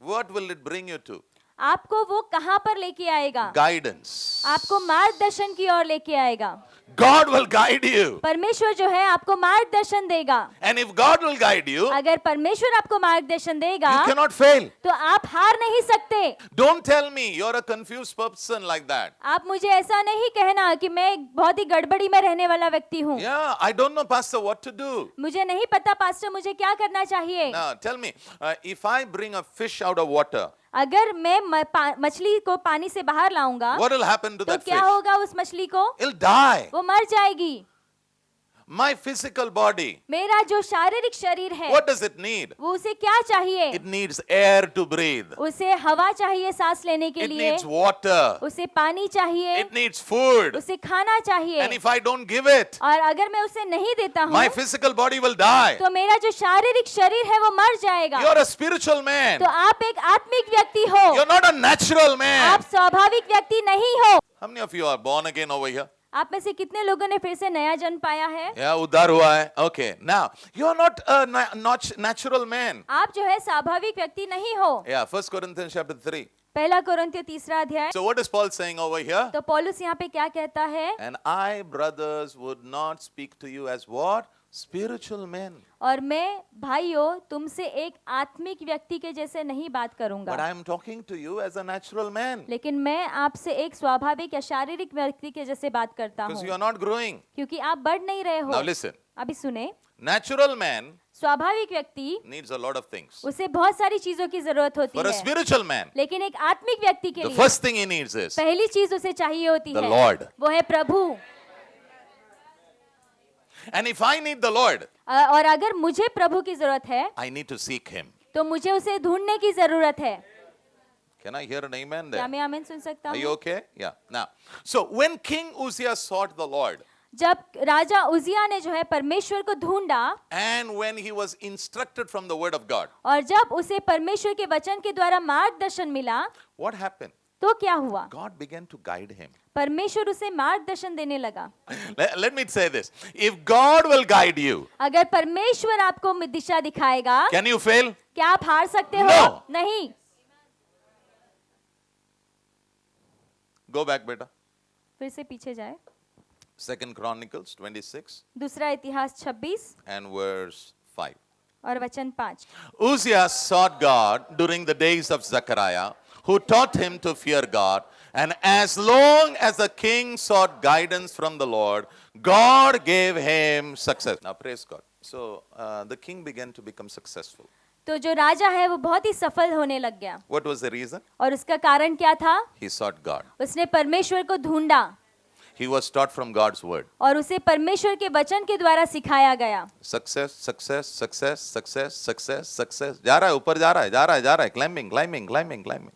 what will it bring you to? आपको वो कहाँ पर लेके आएगा? Guidance. आपको मार्गदर्शन की ओर लेके आएगा। God will guide you. परमेश्वर जो है आपको मार्गदर्शन देगा। And if God will guide you, अगर परमेश्वर आपको मार्गदर्शन देगा you cannot fail. तो आप हार नहीं सकते। Don't tell me you're a confused person like that. आप मुझे ऐसा नहीं कहना कि मैं एक बहुत ही गड़बड़ी में रहने वाला व्यक्ति हूँ। Yeah, I don't know, Pastor, what to do. मुझे नहीं पता पास्टर मुझे क्या करना चाहिए। Now, tell me, if I bring a fish out of water, अगर मैं मछली को पानी से बाहर लाऊंगा what will happen to तो that क्या fish? होगा उस मछली को? It'll die. वो मर जाएगी। My physical body, मेरा जो शारीरिक शरीर है what does it need? वो उसे क्या चाहिए? It needs air to breathe. उसे हवा चाहिए सांस लेने के It लिए, needs water. उसे पानी चाहिए, It needs food. उसे खाना चाहिए। And if I don't give it, और अगर मैं उसे नहीं देता हूँ my physical body will die. तो मेरा जो शारीरिक शरीर है वो मर जाएगा। You're a spiritual man. तो आप एक आत्मिक व्यक्ति हो, You're not a natural man. आप स्वाभाविक व्यक्ति नहीं हो। How many of you are born again over here? आप में से कितने लोगों ने फिर से नया जन्म पाया है? Yeah, उद्धार हुआ है. Okay. Now, you're not a natural man. आप जो है स्वाभाविक व्यक्ति नहीं हो। Yeah, 1 Corinthians chapter 3. पहला कोरिन्थियों 3 अध्याय। So what is Paul saying over here? तो पौलुस यहाँ पे क्या कहता है? And I, brothers, would not speak to you as what? Spiritual men. और मैं भाइयों तुमसे एक आत्मिक व्यक्ति के जैसे नहीं बात But करूंगा, I am talking to you as a natural man. लेकिन मैं आपसे एक स्वाभाविक या शारीरिक व्यक्ति के जैसे बात करता Because you हूँ, are not growing. क्योंकि आप बढ़ नहीं रहे Now हो। listen. अभी सुने, Natural man स्वाभाविक व्यक्ति needs a lot of things. उसे बहुत सारी चीजों की जरूरत होती For a है, spiritual man, लेकिन एक आत्मिक व्यक्ति के the लिए first thing he needs is पहली चीज उसे चाहिए होती the है, Lord. वो है प्रभु। And if I need the Lord, और अगर मुझे प्रभु की जरूरत है I need to seek him. तो मुझे उसे ढूंढने की जरूरत है। Can I hear an amen क्या there? मैं आमीन सुन सकता Are you हूँ? okay? Yeah. Now, so when King Uzziah sought the Lord, जब राजा उजिया ने जो है परमेश्वर को ढूंढा and when he was instructed from the word of God, और जब उसे परमेश्वर के वचन के द्वारा मार्गदर्शन मिला what happened? तो क्या हुआ? God began to guide him. परमेश्वर उसे मार्गदर्शन देने लगा। Let me say this. If God will guide you, अगर परमेश्वर आपको दिशा दिखाएगा, can you fail? क्या आप हार सकते हो? No. नहीं। Go back, beta. फिर से पीछे जाए। 2 Chronicles 26 दूसरा इतिहास 26 and verse 5. और वचन 5। Uzziah sought God during the days of Zechariah, who taught him to fear God. And as long as the king sought guidance from the Lord, God gave him success. Now, praise God. So, the king began to become successful. तो जो राजा है वो बहुत ही सफल होने लग गया। What was the reason? और उसका कारण क्या था? He sought God. उसने परमेश्वर को ढूंढा He was taught from God's word. और उसे परमेश्वर के वचन के द्वारा सिखाया गया। Success, success, success, success, success, success. जा रहा है, ऊपर जा रहा है, जा रहा है, जा रहा है. Climbing, climbing, climbing, climbing.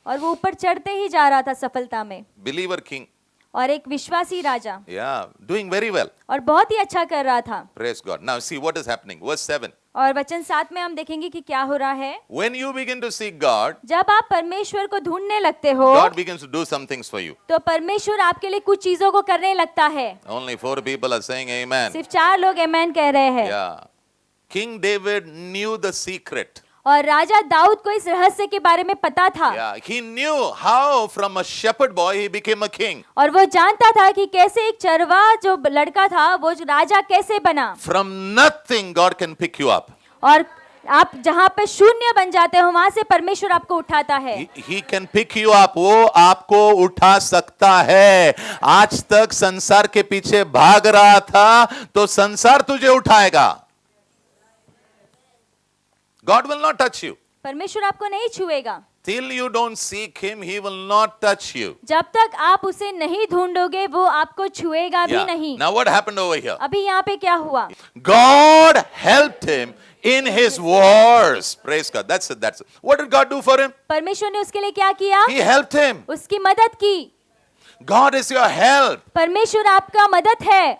और वो ऊपर चढ़ते ही जा रहा था सफलता में। Believer king. और एक विश्वासी राजा Yeah, doing very well. और बहुत ही अच्छा कर रहा था। Praise God. Now see what is happening. Verse 7. और वचन 7 में हम देखेंगे कि क्या हो रहा है। When you begin to seek God, जब आप परमेश्वर को ढूंढने लगते हो God begins to do some things for you. तो परमेश्वर आपके लिए कुछ चीजों को करने लगता है। Only 4 people are saying amen. सिर्फ 4 लोग आमेन कह रहे हैं। Yeah. King David knew the secret. और राजा दाऊद को इस रहस्य के बारे में पता था। Yeah, he knew how from a shepherd boy he became a king. और वो जानता था कि कैसे एक चरवाहा जो लड़का था वो राजा कैसे बना। From nothing God can pick you up. और आप जहाँ पे शून्य बन जाते हो वहां से परमेश्वर आपको उठाता है। He can pick you up. वो आपको उठा सकता है। आज तक संसार के पीछे भाग रहा था तो संसार तुझे उठाएगा। God will not touch you. परमेश्वर आपको नहीं छुएगा। Till you don't seek him, he will not touch you. जब तक आप उसे नहीं ढूंढोगे वो आपको छुएगा भी Yeah. नहीं। Now what happened over here? अभी यहाँ पे क्या हुआ? God helped him in his wars. Praise God. That's it. That's it. What did God do for him? परमेश्वर ने उसके लिए क्या किया? He helped him. उसकी मदद की। God is your help. परमेश्वर आपका मदद है।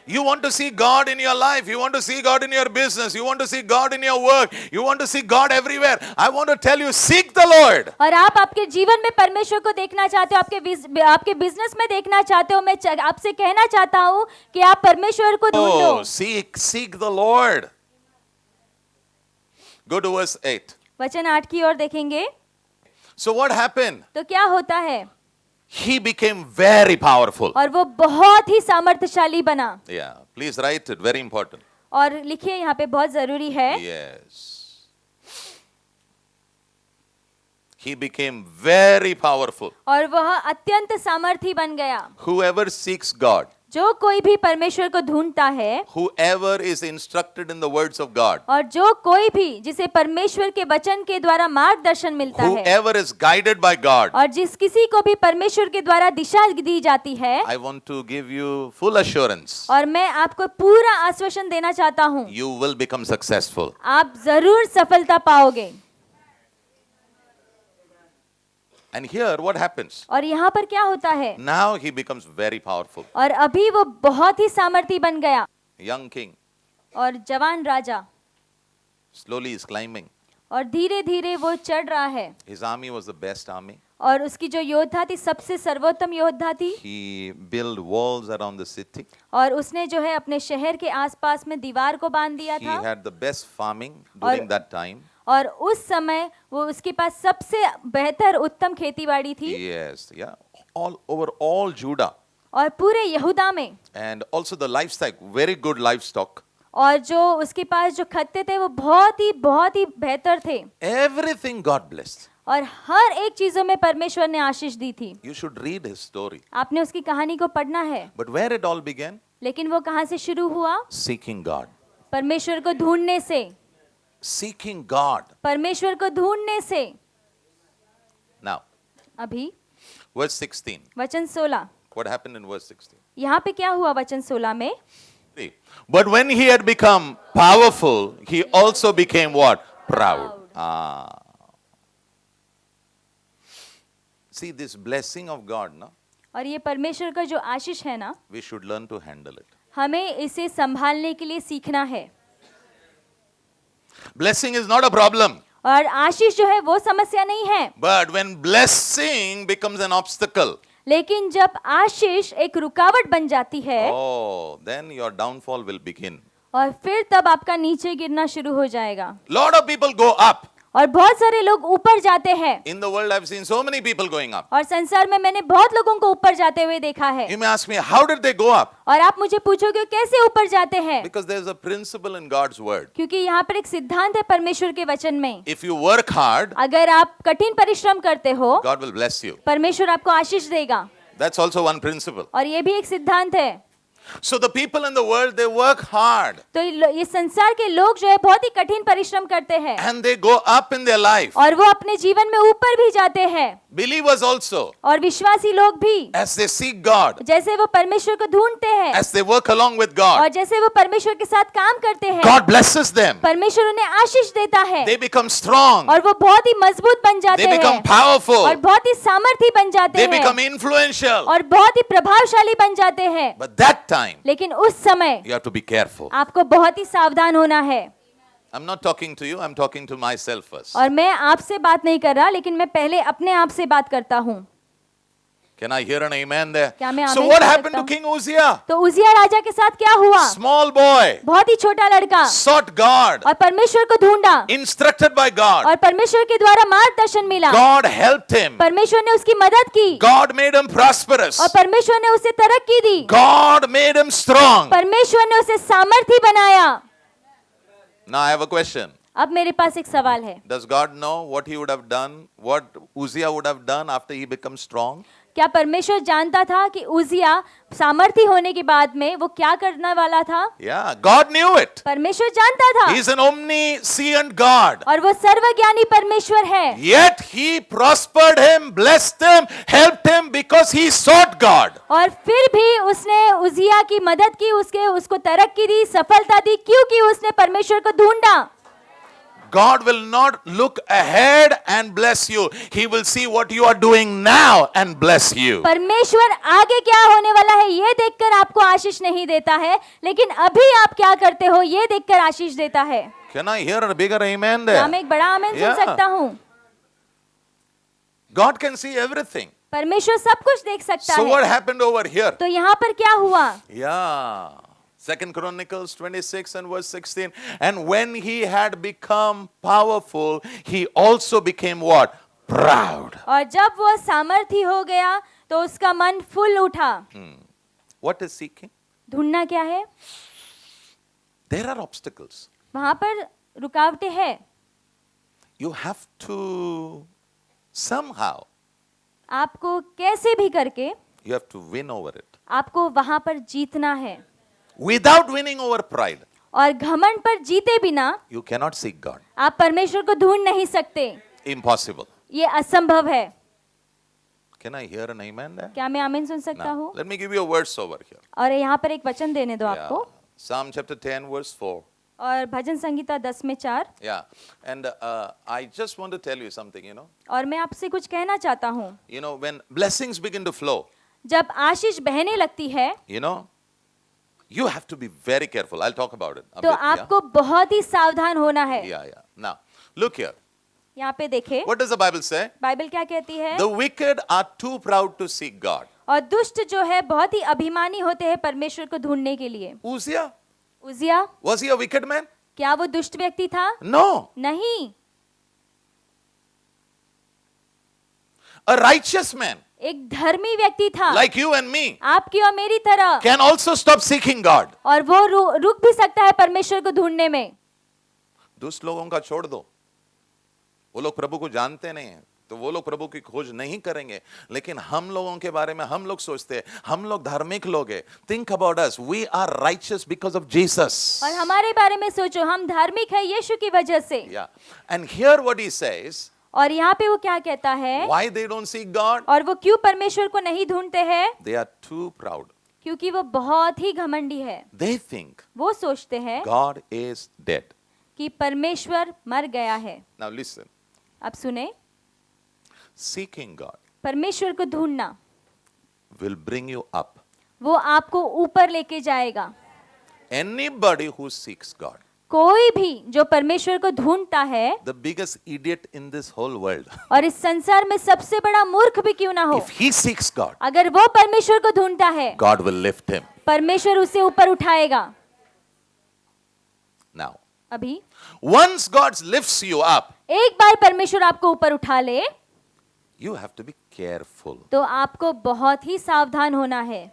You want to see God in your life. You want to see God in your business. You want to see God in your work. You want to see God everywhere. I want to tell you, seek the Lord. और आप आपके जीवन में परमेश्वर को देखना चाहते हो, आपके बिजनेस में देखना चाहते हो, मैं आपसे कहना चाहता हूँ कि आप परमेश्वर को ढूंढो। Oh, seek the Lord. Go to verse 8. वचन 8 की ओर देखेंगे So what happened? तो क्या होता है? He became very powerful. और वो बहुत ही सामर्थ्यशाली बना। Yeah, please write it. Very important. और लिखिए यहाँ पे, बहुत जरूरी है। Yes. He became very powerful. और वह अत्यंत सामर्थी बन गया। Whoever seeks God, जो कोई भी परमेश्वर को ढूंढता है, whoever is instructed in the words of God, और जो कोई भी जिसे परमेश्वर के वचन के द्वारा मार्गदर्शन मिलता है, whoever is guided by God, और जिस किसी को भी परमेश्वर के द्वारा दिशा दी जाती है, I want to give you full assurance. और मैं आपको पूरा आश्वासन देना चाहता हूँ, You will become successful. आप जरूर सफलता पाओगे। And here what happens? और यहाँ पर क्या होता है? Now he becomes very powerful. और अभी वो बहुत ही सामर्थी बन गया। Young king, और जवान राजा, slowly is climbing. और धीरे धीरे वो चढ़ रहा है। His army was the best army. और उसकी जो योद्धा थी, सबसे सर्वोत्तम योद्धा थी। He built walls around the city. और उसने जो है अपने शहर के आसपास में दीवार को बांध दिया He था। had the best farming during that time. और उस समय वो उसके पास सबसे बेहतर उत्तम खेतीबाड़ी थी। Yes, yeah. All over all Judah. और पूरे यहूदा में। And also the livestock, very good livestock. और जो उसके पास जो खत्ते थे वो बहुत ही बेहतर थे। Everything God blessed. और हर एक चीजों में परमेश्वर ने आशीष दी थी। You should read his story. आपने उसकी कहानी को पढ़ना है। But where it all began? लेकिन वो कहाँ से शुरू हुआ? Seeking God. परमेश्वर को ढूंढने से। Seeking God. परमेश्वर को ढूंढने से। Now, अभी verse 16. वचन 16। What happened in verse 16? यहाँ पे क्या हुआ वचन 16 में? See, but when he had become powerful, he also became what? Proud. Ah. See, this blessing of God, no? और ये परमेश्वर का जो आशीष है ना, We should learn to handle it. हमें इसे संभालने के लिए सीखना है। Blessing is not a problem. और आशीष जो है वो समस्या नहीं है, But when blessing becomes an obstacle, लेकिन जब आशीष एक रुकावट बन जाती है, oh, then your downfall will begin. और फिर तब आपका नीचे गिरना शुरू हो जाएगा। Lot of people go up. और बहुत सारे लोग ऊपर जाते हैं। In the world, I've seen so many people going up. और संसार में मैंने बहुत लोगों को ऊपर जाते हुए देखा है। You may ask me, how did they go up? और आप मुझे पूछोगे कैसे ऊपर जाते हैं? Because there's a principle in God's word. क्योंकि यहाँ पर एक सिद्धांत है परमेश्वर के वचन में। If you work hard, अगर आप कठिन परिश्रम करते हो, God will bless you. परमेश्वर आपको आशीष देगा। That's also one principle. और ये भी एक सिद्धांत है। So the people in the world, they work hard तो ये संसार के लोग जो है बहुत ही कठिन परिश्रम करते हैं, and they go up in their life. और वो अपने जीवन में ऊपर भी जाते हैं। Believers also, और विश्वासी लोग भी, as they seek God, जैसे वो परमेश्वर को ढूंढते हैं, as they work along with और God, जैसे वो परमेश्वर के साथ काम करते हैं, God blesses them. परमेश्वर उन्हें आशीष देता है, They become strong. और वो बहुत ही मजबूत बन जाते They become हैं, powerful. और बहुत ही सामर्थी बन जाते They हैं, become influential. और बहुत ही प्रभावशाली बन जाते हैं। But that time, लेकिन उस समय you have to be careful. आपको बहुत ही सावधान होना है। I'm not talking to you, I'm talking to myself first. और मैं आपसे बात नहीं कर रहा, लेकिन मैं पहले अपने आप से बात करता हूँ। Can I hear an amen there? क्या मैं So आमीन what कह happened सकता to हूँ? King Uzziah? तो उजिया राजा के साथ क्या हुआ? Small boy, बहुत ही छोटा लड़का, sought God, और परमेश्वर को ढूंढा, instructed by God. और परमेश्वर के द्वारा मार्गदर्शन मिला। God helped him. परमेश्वर ने उसकी मदद की, God made him prosperous. और परमेश्वर ने उसे तरक्की दी। God made him strong. परमेश्वर ने उसे सामर्थी बनाया। Now I have a question. अब मेरे पास एक सवाल है। Does God know what he would have done, what Uzziah would have done after he becomes strong? क्या परमेश्वर जानता था कि उजिया सामर्थी होने के बाद में वो क्या करने वाला था? Yeah, God knew it. परमेश्वर जानता था, He's an omniscient God. और वो सर्वज्ञानी परमेश्वर है। Yet he prospered him, blessed him, helped him because he sought God. और फिर भी उसने उजिया की मदद की, उसको तरक्की दी, सफलता दी, क्योंकि उसने परमेश्वर को ढूंढा। God will not look ahead and bless you. He will see what you are doing now and bless you. परमेश्वर आगे क्या होने वाला है ये देखकर आपको आशीष नहीं देता है, लेकिन अभी आप क्या करते हो ये देखकर आशीष देता है। Can I hear a bigger amen क्या there? मैं एक बड़ा आमीन सुन Yeah. सकता हूँ? God can see everything. परमेश्वर सब कुछ देख सकता So what है। happened over here? तो यहाँ पर क्या हुआ? Yeah. 2 Chronicles 26 and verse 16. And when he had become powerful, he also became what? Proud. और जब वो सामर्थी हो गया तो उसका मन फूल उठा। What is seeking? ढूंढना क्या है? There are obstacles. वहां पर रुकावटें हैं। You have to somehow, आपको कैसे भी करके you have to win over it. आपको वहां पर जीतना है, Without winning over pride, और घमंड पर जीते बिना you cannot seek God. आप परमेश्वर को ढूंढ नहीं सकते। Impossible. ये असंभव है। Can I hear an amen there? क्या मैं आमीन सुन सकता Now, हूँ? let me give you a verse over here. और यहाँ पर एक वचन देने दो Yeah. आपको। Psalm chapter 10 verse 4. और भजन संगीता 10 में 4। Yeah. And I just want to tell you something, और मैं आपसे कुछ कहना चाहता हूँ। when blessings begin to flow, जब आशीष बहने लगती है you have to be very careful. I'll talk about it a तो bit, yeah? आपको बहुत ही सावधान होना है। Yeah. Now, look here. यहाँ पे देखे What does the Bible say? Bible क्या कहती है? The wicked are too proud to seek God. और दुष्ट जो है बहुत ही अभिमानी होते हैं परमेश्वर को ढूंढने के लिए। Uzziah, उजिया, was he a wicked man? क्या वो दुष्ट व्यक्ति था? No. नहीं, A righteous man, एक धर्मी व्यक्ति था, like you and me, आपकी और मेरी तरह। can also stop seeking God. और वो रुक भी सकता है परमेश्वर को ढूंढने में। दुष्ट लोगों का छोड़ दो, वो लोग प्रभु को जानते नहीं हैं, तो वो लोग प्रभु की खोज नहीं करेंगे। लेकिन हम लोगों के बारे में हम लोग सोचते हैं, हम लोग धार्मिक लोग हैं। Think about us. We are righteous because of Jesus. और हमारे बारे में सोचो, हम धार्मिक है यीशु की वजह से। Yeah. And here what he says, और यहाँ पे वो क्या कहता है? why they don't seek God? और वो क्यों परमेश्वर को नहीं ढूंढते हैं? They are too proud. क्योंकि वो बहुत ही घमंडी है। They think वो सोचते हैं God is dead. कि परमेश्वर मर गया है। Now listen. अब सुने, Seeking God परमेश्वर को ढूंढना will bring you up. वो आपको ऊपर लेके जाएगा। Anybody who seeks God, कोई भी जो परमेश्वर को ढूंढता है, the biggest idiot in this whole world, और इस संसार में सबसे बड़ा मूर्ख भी क्यों ना हो, if he seeks God, अगर वो परमेश्वर को ढूंढता है, God will lift him. परमेश्वर उसे ऊपर उठाएगा। Now, अभी once God lifts you up, एक बार परमेश्वर आपको ऊपर उठा ले you have to be careful. तो आपको बहुत ही सावधान होना है।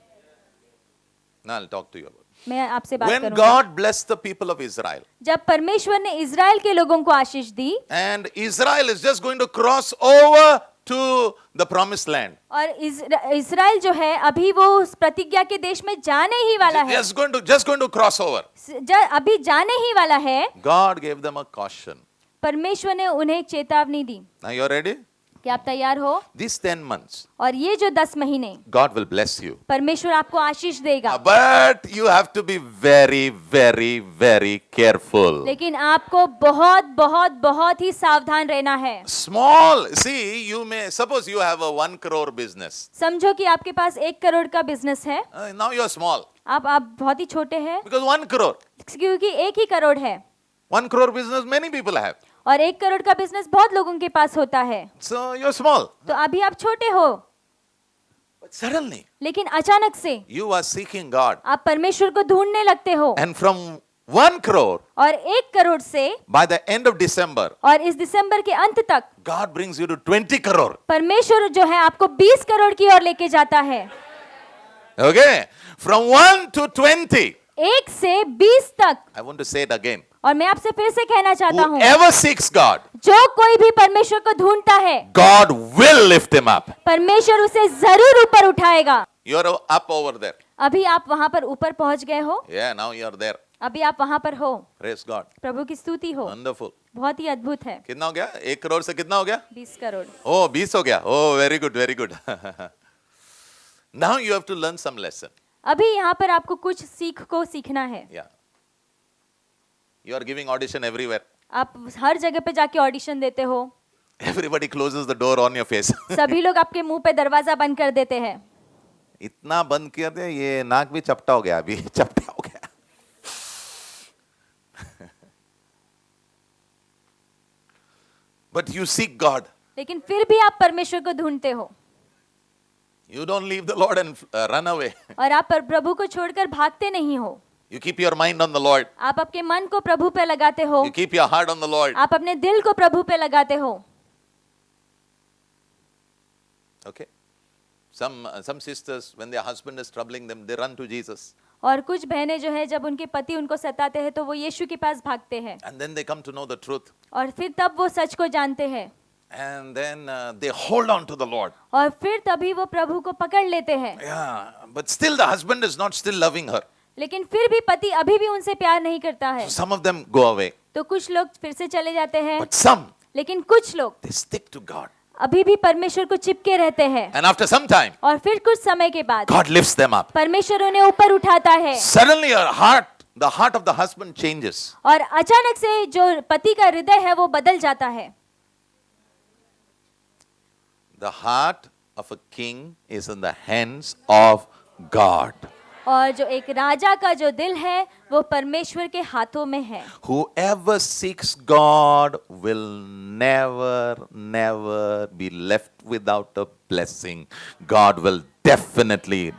Now I'll talk to you about it. मैं आपसे बात When करूंगा। God blessed the people of Israel, जब परमेश्वर ने इजराइल के लोगों को आशीष दी and Israel is just going to cross over to the promised land. और इजराइल जो है अभी वो उस प्रतिज्ञा के देश में जाने ही वाला है, Just going to cross over. अभी जाने ही वाला है। God gave them a caution. परमेश्वर ने उन्हें एक चेतावनी दी। Now you're ready? कि आप तैयार हो? These 10 months, और ये जो 10 महीने God will bless you. परमेश्वर आपको आशीष देगा, But you have to be very, very, very careful. लेकिन आपको बहुत बहुत बहुत ही सावधान रहना है। Small, see, you may, suppose you have a 1 crore business. समझो कि आपके पास 1 करोड़ का बिजनेस है। Now you're small. आप बहुत ही छोटे हैं, Because 1 crore. क्योंकि 1 ही करोड़ है, 1 crore business many people have. और 1 करोड़ का बिजनेस बहुत लोगों के पास होता है। So you're small. तो अभी आप छोटे हो, But suddenly, लेकिन अचानक से you are seeking God. आप परमेश्वर को ढूंढने लगते हो, And from 1 crore, और 1 करोड़ से by the end of December, और इस दिसंबर के अंत तक God brings you to 20 crore. परमेश्वर जो है आपको 20 करोड़ की ओर लेके जाता है। Okay? From 1 to 20, 1 से 20 तक। I want to say it again. और मैं आपसे फिर से कहना चाहता हूँ, Whoever seeks God, जो कोई भी परमेश्वर को ढूंढता है, God will lift him up. परमेश्वर उसे जरूर ऊपर उठाएगा। You're up over there. अभी आप वहां पर ऊपर पहुंच गए हो, Yeah, now you're there. अभी आप वहां पर हो। Praise God. प्रभु की स्तुति हो। Wonderful. बहुत ही अद्भुत है। कितना हो गया? 1 करोड़ से कितना हो गया? 20 करोड़। Oh, 20 हो गया. Oh, very good, very good. Now you have to learn some lesson. अभी यहाँ पर आपको कुछ सीख को सीखना है। Yeah. You are giving audition everywhere. आप हर जगह पे जाके ऑडिशन देते हो। Everybody closes the door on your face. सभी लोग आपके मुंह पे दरवाजा बंद कर देते हैं। इतना बंद किया थे, ये नाक भी चपटा हो गया, अभी चपटा हो गया। But you seek God. लेकिन फिर भी आप परमेश्वर को ढूंढते हो। You don't leave the Lord and run away. और आप प्रभु को छोड़कर भागते नहीं हो। You keep your mind on the Lord. आप आपके मन को प्रभु पे लगाते हो। You keep your heart on the Lord. आप अपने दिल को प्रभु पे लगाते हो। Okay. Some sisters, when their husband is troubling them, they run to Jesus. और कुछ बहनें जो है, जब उनके पति उनको सताते हैं तो वो यीशु के पास भागते हैं। And then they come to know the truth. और फिर तब वो सच को जानते हैं। And then they hold on to the Lord. और फिर तभी वो प्रभु को पकड़ लेते हैं। Yeah, but still the husband is not still loving her. लेकिन फिर भी पति अभी भी उनसे प्यार नहीं करता है। So some of them go away. तो कुछ लोग फिर से चले जाते हैं, But some, लेकिन कुछ लोग they stick to God. अभी भी परमेश्वर को चिपके रहते हैं। And after some time, और फिर कुछ समय के बाद God lifts them up. परमेश्वर उन्हें ऊपर उठाता है। Suddenly the heart of the husband changes. और अचानक से जो पति का हृदय है वो बदल जाता है। The heart of a king is in the hands of God. और जो एक राजा का जो दिल है वो परमेश्वर के हाथों में है। Whoever seeks God will never be left without a blessing. God will definitely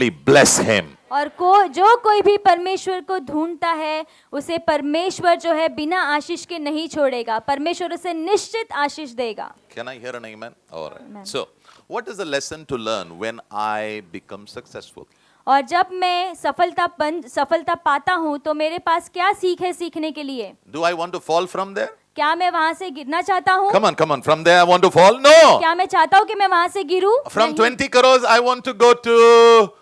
bless him. और जो कोई भी परमेश्वर को ढूंढता है उसे परमेश्वर जो है बिना आशीष के नहीं छोड़ेगा। परमेश्वर उसे निश्चित आशीष देगा। Can I hear an amen? All right. Amen. So, what is the lesson to learn when I become successful? और जब मैं सफलता पाता हूँ तो मेरे पास क्या सीख है सीखने के लिए? Do I want to fall from there? क्या मैं वहां से गिरना चाहता हूँ? Come on. From there I want to fall? No. क्या मैं चाहता हूँ कि मैं वहां से गिरूं? From नहीं। 20 crores I want to go to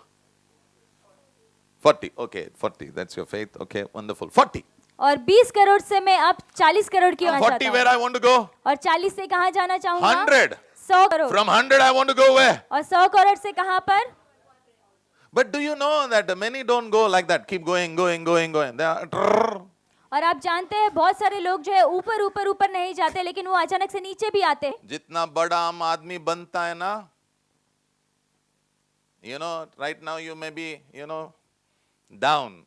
40. Okay, 40. That's your faith. Okay, wonderful. 40. और 20 करोड़ से मैं अब 40 करोड़ की होना 40 चाहता where हूँ। I want to go? और 40 से कहाँ जाना चाहूँगा? 100. 100 crore. From 100 I want to go where? और 100 करोड़ से कहाँ पर? But do you know that many don't go like that? Keep going. They are, और आप जानते हैं बहुत सारे लोग जो है ऊपर नहीं जाते, लेकिन वो अचानक से नीचे भी आते हैं। जितना बड़ा आम आदमी बनता है ना, you know, right now you may be, you know, down.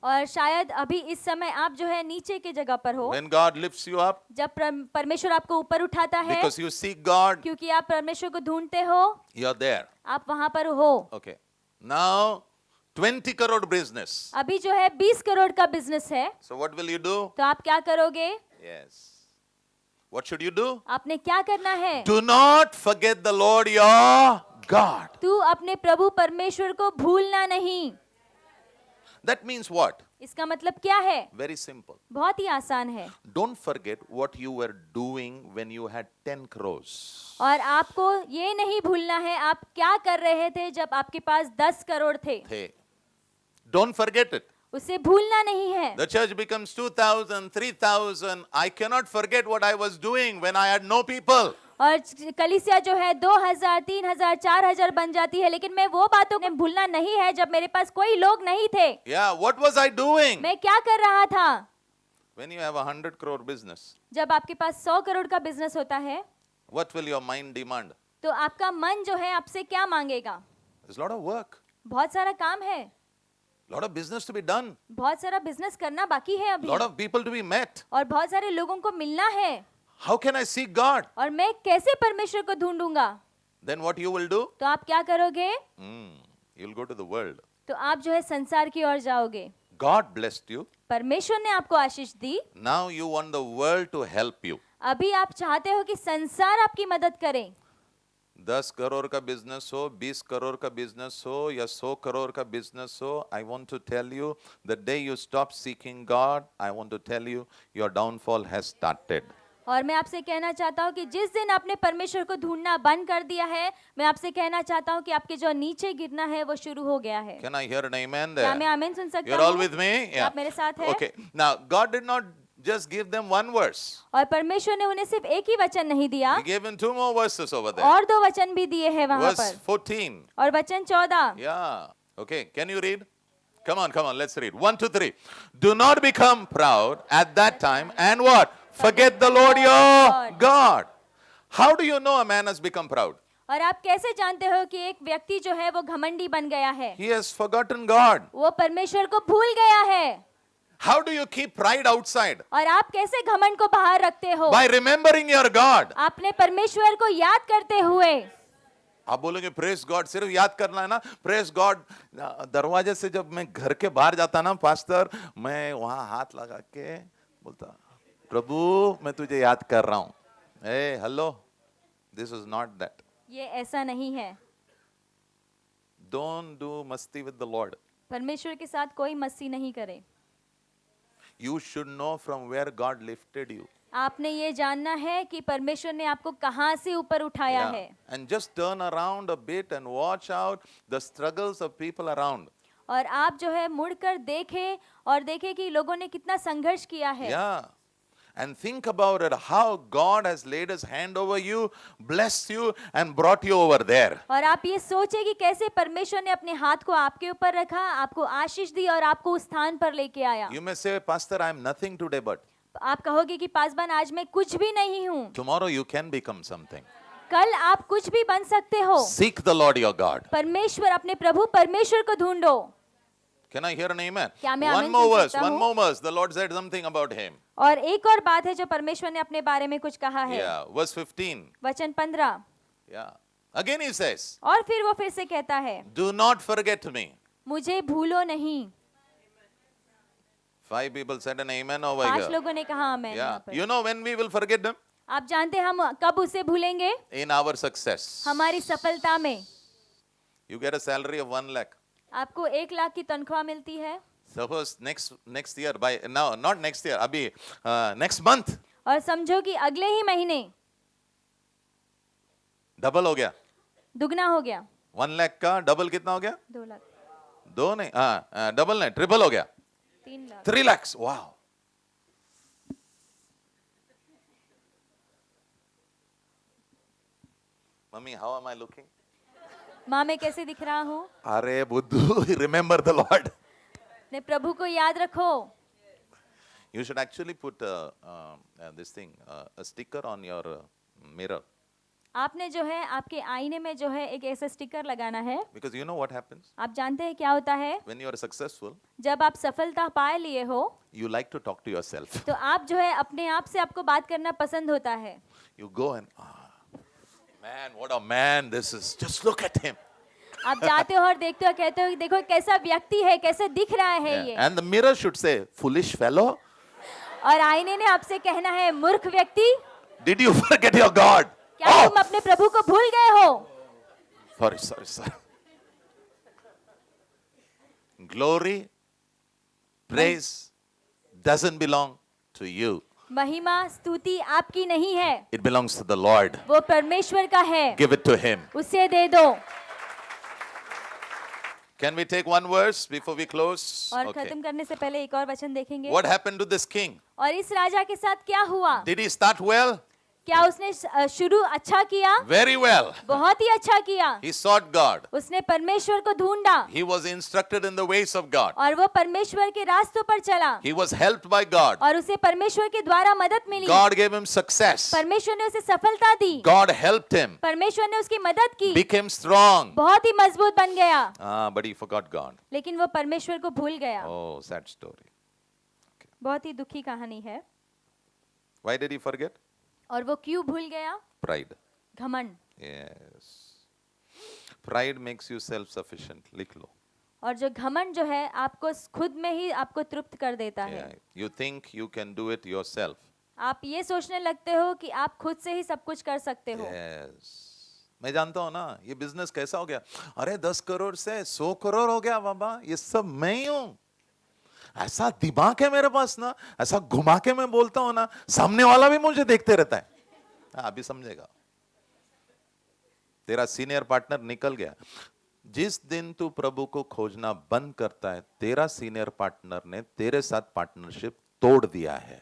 और शायद अभी इस समय आप जो है नीचे के जगह पर हो। When God lifts you up, जब परमेश्वर आपको ऊपर उठाता है, because you seek God, क्योंकि आप परमेश्वर को ढूंढते हो, you're there. आप वहां पर हो। Okay. Now, 20 crore business. अभी जो है 20 करोड़ का बिजनेस है, So what will you do? तो आप क्या करोगे? Yes. What should you do? आपने क्या करना है? Do not forget the Lord your God. तू अपने प्रभु परमेश्वर को भूलना नहीं। That means what? इसका मतलब क्या है? Very simple. बहुत ही आसान है। Don't forget what you were doing when you had 10 crores. और आपको ये नहीं भूलना है आप क्या कर रहे थे जब आपके पास 10 करोड़ थे। Don't forget it. उसे भूलना नहीं है। The church becomes 2,000, 3,000. I cannot forget what I was doing when I had no people. और कलीसिया जो है 2,000, 3,000, 4,000 बन जाती है, लेकिन मैं वो बातों को भूलना नहीं है जब मेरे पास कोई लोग नहीं थे। Yeah, what was I doing? मैं क्या कर रहा था? When you have 100 crore business, जब आपके पास 100 करोड़ का बिजनेस होता है, what will your mind demand? तो आपका मन जो है आपसे क्या मांगेगा? There's a lot of work, बहुत सारा काम है, lot of business to be done, बहुत सारा बिजनेस करना बाकी है अभी, lot of people to be met. और बहुत सारे लोगों को मिलना है। How can I seek God? और मैं कैसे परमेश्वर को ढूंढूंगा? Then what you will do? तो आप क्या करोगे? You'll go to the world. तो आप जो है संसार की ओर जाओगे। God blessed you. परमेश्वर ने आपको आशीष दी, Now you want the world to help you. अभी आप चाहते हो कि संसार आपकी मदद करे। 10 करोड़ का बिजनेस हो, 20 करोड़ का बिजनेस हो या 100 करोड़ का बिजनेस हो, I want to tell you the day you stop seeking God, I want to tell you your downfall has started. और मैं आपसे कहना चाहता हूँ कि जिस दिन आपने परमेश्वर को ढूंढना बंद कर दिया है, मैं आपसे कहना चाहता हूँ कि आपके जो नीचे गिरना है वो शुरू हो गया है। Can I hear an amen क्या मैं there? आमीन सुन सकता You're all हूँ? with me? क्या आप मेरे साथ हैं? Okay. Now, God did not just give them one verse. और परमेश्वर ने उन्हें सिर्फ एक ही वचन नहीं दिया, He gave them 2 more verses over there. और 2 वचन भी दिए हैं वहां Verse पर। 14. और वचन 14, Yeah. Okay. Can you read? Come on, let's read. 1, 2, 3. Do not become proud at that time and what? Forget the Lord your God. How do you know a man has become proud? और आप कैसे जानते हो कि एक व्यक्ति जो है वो घमंडी बन गया है? He has forgotten God. वो परमेश्वर को भूल गया है। How do you keep pride outside? और आप कैसे घमंड को बाहर रखते हो? By remembering your God. आपने परमेश्वर को याद करते हुए। आप बोलोगे प्रेस गॉड, सिर्फ याद करना है ना? प्रेस गॉड, दरवाजे से जब मैं घर के बाहर जाता ना पास्टर, मैं वहां हाथ लगा के बोलता, प्रभु मैं तुझे याद कर रहा हूं. ए hello, this is not that. ये ऐसा नहीं है। डोंट डू मस्ती विद द लॉर्ड. परमेश्वर के साथ कोई मस्ती नहीं करे। You should know from where God lifted you. आपने ये जानना है कि परमेश्वर ने आपको कहां से ऊपर उठाया है। And just turn around a bit and watch out the struggles of people around. और आप जो है मुड़कर देखें और देखें कि लोगों ने कितना संघर्ष किया है। Yeah. And think about it, how God has laid his hand over you, blessed you and brought you over there. और आप ये सोचें कि कैसे परमेश्वर ने अपने हाथ को आपके ऊपर रखा, आपको आशीष दी और आपको उस स्थान पर लेके आया। You may say, Pastor, I am nothing today, but आप कहोगे कि पासवान आज मैं कुछ भी नहीं हूँ। tomorrow you can become something. कल आप कुछ भी बन सकते हो। Seek the Lord your God. परमेश्वर, अपने प्रभु परमेश्वर को ढूंढो। Can I hear an amen? क्या मैं One आमीन more सुन verse, सकता one हूँ? more verse. The Lord said something about him. और एक और बात है जो परमेश्वर ने अपने बारे में कुछ कहा है। Yeah, verse 15. वचन 15। Yeah. Again he says, और फिर वो फिर से कहता है, do not forget me. मुझे भूलो नहीं। 5 people said an amen over 5 here. लोगों ने कहा आमेन यहाँ Yeah. पर। You know when we will forget them? आप जानते हैं हम कब उसे भूलेंगे? In our success. हमारी सफलता में। You get a salary of 1 lakh. आपको 1 लाख की तनख्वाह मिलती है Suppose next year, by now, not next year, अभी next month, और समझो कि अगले ही महीने double हो गया. दुगना हो गया। 1 lakh का double कितना हो गया? 2 लाख, 2 नहीं, double नहीं, triple हो गया. 3 lakh. 3 lakhs. Wow. Mummy, how am I looking? माँ मैं कैसे दिख रहा हूँ? अरे बुद्धू, remember the Lord. ने प्रभु को याद रखो। You should actually put this thing, a sticker on your mirror. आपने जो है आपके आईने में जो है एक ऐसा स्टिकर लगाना है। Because you know what happens? आप जानते हैं क्या होता है? When you are successful, जब आप सफलता पाए लिए हो you like to talk to yourself. तो आप जो है अपने आप से आपको बात करना पसंद होता है। You go and, man, what a man this is. Just look at him. आप जाते हो और देखते हो, कहते हो कि देखो कैसा व्यक्ति है, कैसे दिख रहा है Yeah. ये। And the mirror should say, foolish fellow, और आईने ने आपसे कहना है, मूर्ख व्यक्ति, did you forget your God? क्या तुम अपने प्रभु को भूल गए हो? Sorry. Glory, praise doesn't belong to you. महिमा स्तुति आपकी नहीं है, It belongs to the Lord. वो परमेश्वर का है। Give it to him. उसे दे दो। Can we take one verse before we close? और Okay. खत्म करने से पहले एक और वचन देखेंगे। What happened to this king? और इस राजा के साथ क्या हुआ? Did he start well? क्या उसने शुरू अच्छा किया? Very well. बहुत ही अच्छा किया। He sought God. उसने परमेश्वर को ढूंढा He was instructed in the ways of God. और वो परमेश्वर के रास्तों पर चला He was helped by God. और उसे परमेश्वर के द्वारा मदद मिली। God gave him success. परमेश्वर ने उसे सफलता दी। God helped him. परमेश्वर ने उसकी मदद की। Became strong. बहुत ही मजबूत बन गया। But he forgot God. लेकिन वो परमेश्वर को भूल गया। Oh, sad story. बहुत ही दुखी कहानी है। Why did he forget? और वो क्यों भूल गया? Pride. घमंड। Yes. Pride makes you self-sufficient. लिख लो. और जो घमंड जो है आपको खुद में ही आपको तृप्त कर देता है। Yeah. You think you can do it yourself. आप ये सोचने लगते हो कि आप खुद से ही सब कुछ कर सकते हो। Yes. मैं जानता हूं ना ये बिजनेस कैसा हो गया, अरे 10 करोड़ से 100 करोड़ हो गया बाबा, ये सब मैं ही हूं। ऐसा दिमाग है मेरे पास ना, ऐसा घुमा के मैं बोलता हूं ना, सामने वाला भी मुझे देखते रहता है। अभी समझेगा। तेरा सीनियर पार्टनर निकल गया। जिस दिन तू प्रभु को खोजना बंद करता है, तेरा सीनियर पार्टनर ने तेरे साथ पार्टनरशिप तोड़ दिया है।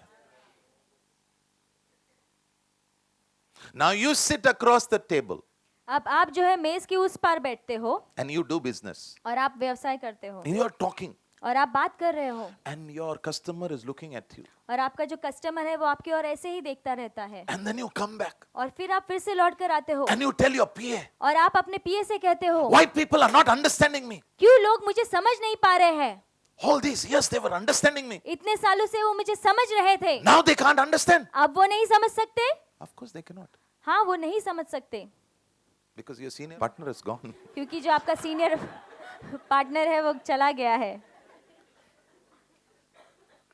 Now you sit across the table अब आप जो है मेज के उस पार बैठते हो and you do business और आप व्यवसाय करते हो and you are talking और आप बात कर रहे हो and your customer is looking at you और आपका जो कस्टमर है वो आपकी ओर ऐसे ही देखता रहता है and then you come back और फिर आप फिर से लौट कर आते हो and you tell your PA, और आप अपने पीए से कहते हो why people are not understanding me? क्यों लोग मुझे समझ नहीं पा रहे हैं। All these years they were understanding me. इतने सालों से वो मुझे समझ रहे थे, Now they can't understand. अब वो नहीं समझ सकते। Of course they cannot. हाँ, वो नहीं समझ सकते Because your senior partner is gone. क्योंकि जो आपका सीनियर पार्टनर है वो चला गया है।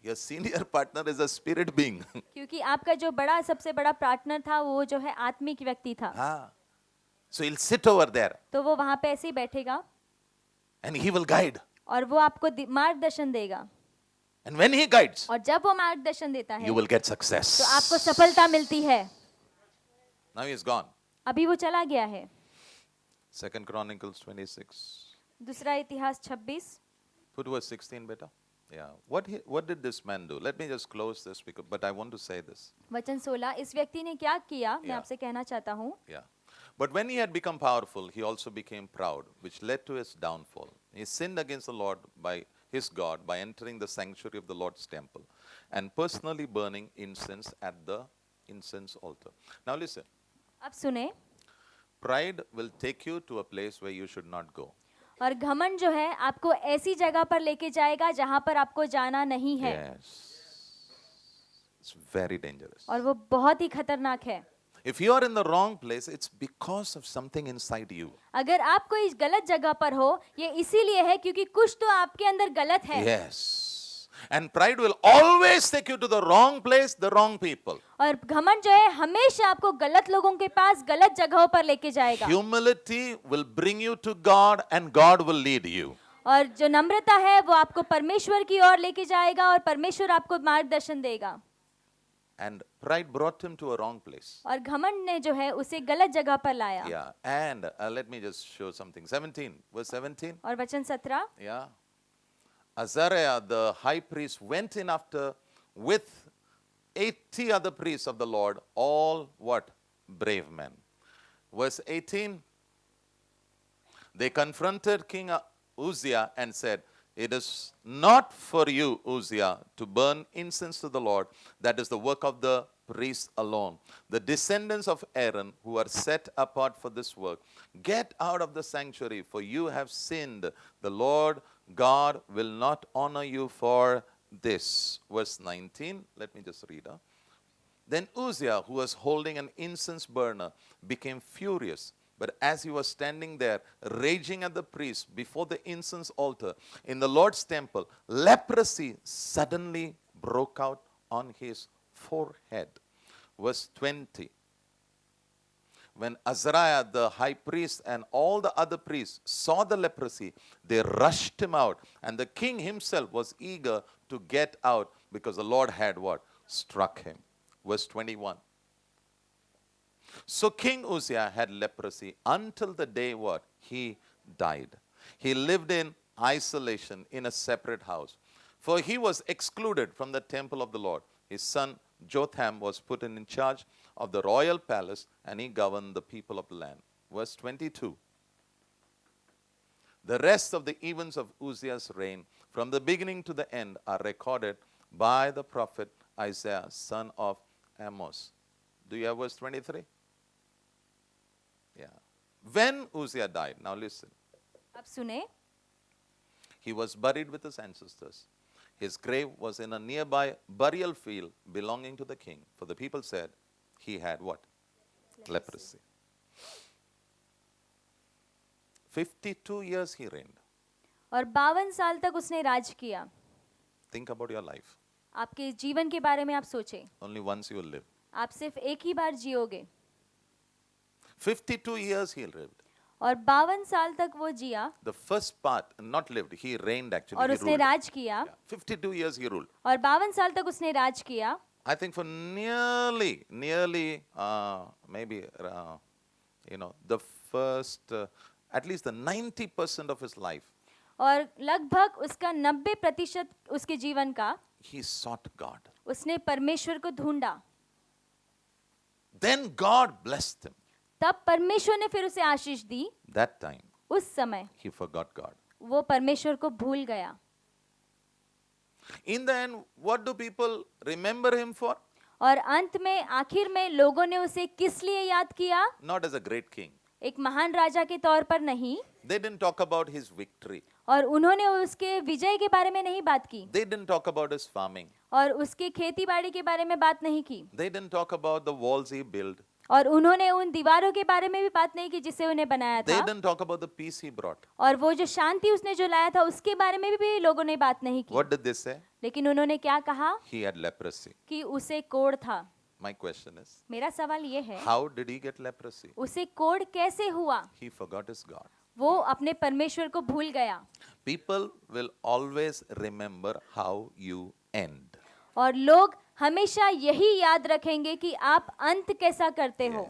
Your senior partner is a spirit being. क्योंकि आपका जो बड़ा सबसे बड़ा पार्टनर था वो जो है आत्मिक व्यक्ति था। Ah. So he'll sit over there तो वो वहां पे ऐसे ही बैठेगा and he will guide. और वो आपको मार्गदर्शन देगा And when he guides, और जब वो मार्गदर्शन देता है you will get success. तो आपको सफलता मिलती है। Now he is gone. अभी वो चला गया है। 2 Chronicles 26. दूसरा इतिहास 26 Put verse 16, beta. Yeah. What did this man do? Let me just close this because, but I want to say this. वचन 16 इस व्यक्ति ने क्या किया मैं Yeah. आपसे कहना चाहता हूँ। Yeah. But when he had become powerful, he also became proud, which led to his downfall. He sinned against the Lord by his God by entering the sanctuary of the Lord's temple and personally burning incense at the incense altar. Now listen, अब सुने, pride will take you to a place where you should not go. और घमंड जो है आपको ऐसी जगह पर लेके जाएगा जहां पर आपको जाना नहीं है। Yes. It's very dangerous. और वो बहुत ही खतरनाक है। If you are in the wrong place, it's because of something inside you. अगर आप कोई गलत जगह पर हो ये इसीलिए है क्योंकि कुछ तो आपके अंदर गलत है। Yes. And pride will always take you to the wrong place, the wrong people. और घमंड जो है हमेशा आपको गलत लोगों के पास गलत जगहों पर लेके जाएगा। Humility will bring you to God and God will lead you. और जो नम्रता है वो आपको परमेश्वर की ओर लेके जाएगा और परमेश्वर आपको मार्गदर्शन देगा। And pride brought him to a wrong place. और घमंड ने जो है उसे गलत जगह पर लाया। Yeah. And let me just show something. 17, verse 17. और वचन 17 Yeah. Azariah, the high priest, went in after with 80 other priests of the Lord, all what? Brave men. Verse 18. They confronted King Uzziah and said, it is not for you, Uzziah, to burn incense to the Lord. That is the work of the priests alone. The descendants of Aaron, who are set apart for this work, get out of the sanctuary, for you have sinned. The Lord God will not honor you for this. Verse 19, let me just read. Then Uzziah, who was holding an incense burner, became furious. But as he was standing there, raging at the priests before the incense altar in the Lord's temple, leprosy suddenly broke out on his forehead. Verse 20. When Azariah, the high priest, and all the other priests saw the leprosy, they rushed him out. And the king himself was eager to get out because the Lord had what? Struck him. Verse 21. So King Uzziah had leprosy until the day what? He died. He lived in isolation in a separate house, for he was excluded from the temple of the Lord. His son Jotham was put in charge of the royal palace, and he governed the people of the land. Verse 22. The rest of the events of Uzziah's reign, from the beginning to the end, are recorded by the prophet Isaiah, son of Amos. Do you have verse 23? Yeah. When Uzziah died, now listen, अब सुने, he was buried with his ancestors. His grave was in a nearby burial field belonging to the king. For the people said he had what? Leprosy. 52 years he reigned. और 52 साल तक उसने राज किया। Think about your life. आपके जीवन के बारे में आप सोचें, Only once you will live. आप सिर्फ एक ही बार जियोगे। 52 years he lived. और 52 साल तक वो जिया The first part, not lived, he reigned actually. और He उसने ruled. राज किया Yeah, 52 years he ruled. और 52 साल तक उसने राज किया I think for nearly, maybe, the first, at least the 90% of his life, और लगभग उसका 90% उसके जीवन का he sought God. उसने परमेश्वर को ढूंढा। Then God blessed him. तब परमेश्वर ने फिर उसे आशीष दी। That time, उस समय he forgot God. वो परमेश्वर को भूल गया। In the end, what do people remember him for? और अंत में आखिर में लोगों ने उसे किस लिए याद किया? Not as a great king. एक महान राजा के तौर पर नहीं, They didn't talk about his victory. और उन्होंने उसके विजय के बारे में नहीं बात की, They didn't talk about his farming. और उसकी खेती बाड़ी के बारे में बात नहीं की, They didn't talk about the walls he built. और उन्होंने उन दीवारों के बारे में भी बात नहीं की जिसे उन्हें बनाया They था, didn't talk about the peace he brought. और वो जो शांति उसने जो लाया था उसके बारे में भी लोगों ने बात नहीं की। What did they say? लेकिन उन्होंने क्या कहा He had leprosy. कि उसे कोढ़ था। My question is, मेरा सवाल ये है, how did he get leprosy? उसे कोढ़ कैसे हुआ? He forgot his God. वो अपने परमेश्वर को भूल गया। People will always remember how you end. और लोग हमेशा यही याद रखेंगे कि आप अंत कैसा करते हो।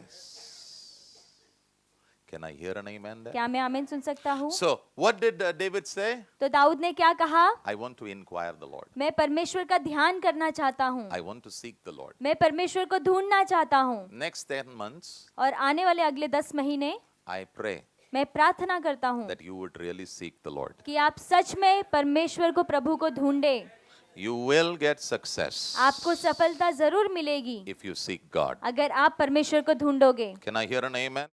Can I hear an amen there? क्या मैं आमीन सुन सकता हूँ? So, what did David say? तो दाऊद ने क्या कहा? I want to inquire the Lord. मैं परमेश्वर का ध्यान करना चाहता हूँ, I want to seek the Lord. मैं परमेश्वर को ढूंढना चाहता हूँ। Next 10 months, और आने वाले अगले 10 महीने I pray मैं प्रार्थना करता हूँ that you would really seek the Lord. कि आप सच में परमेश्वर को, प्रभु को ढूंढे। You will get success आपको सफलता जरूर मिलेगी if you seek God. अगर आप परमेश्वर को ढूंढोगे। Can I hear an amen?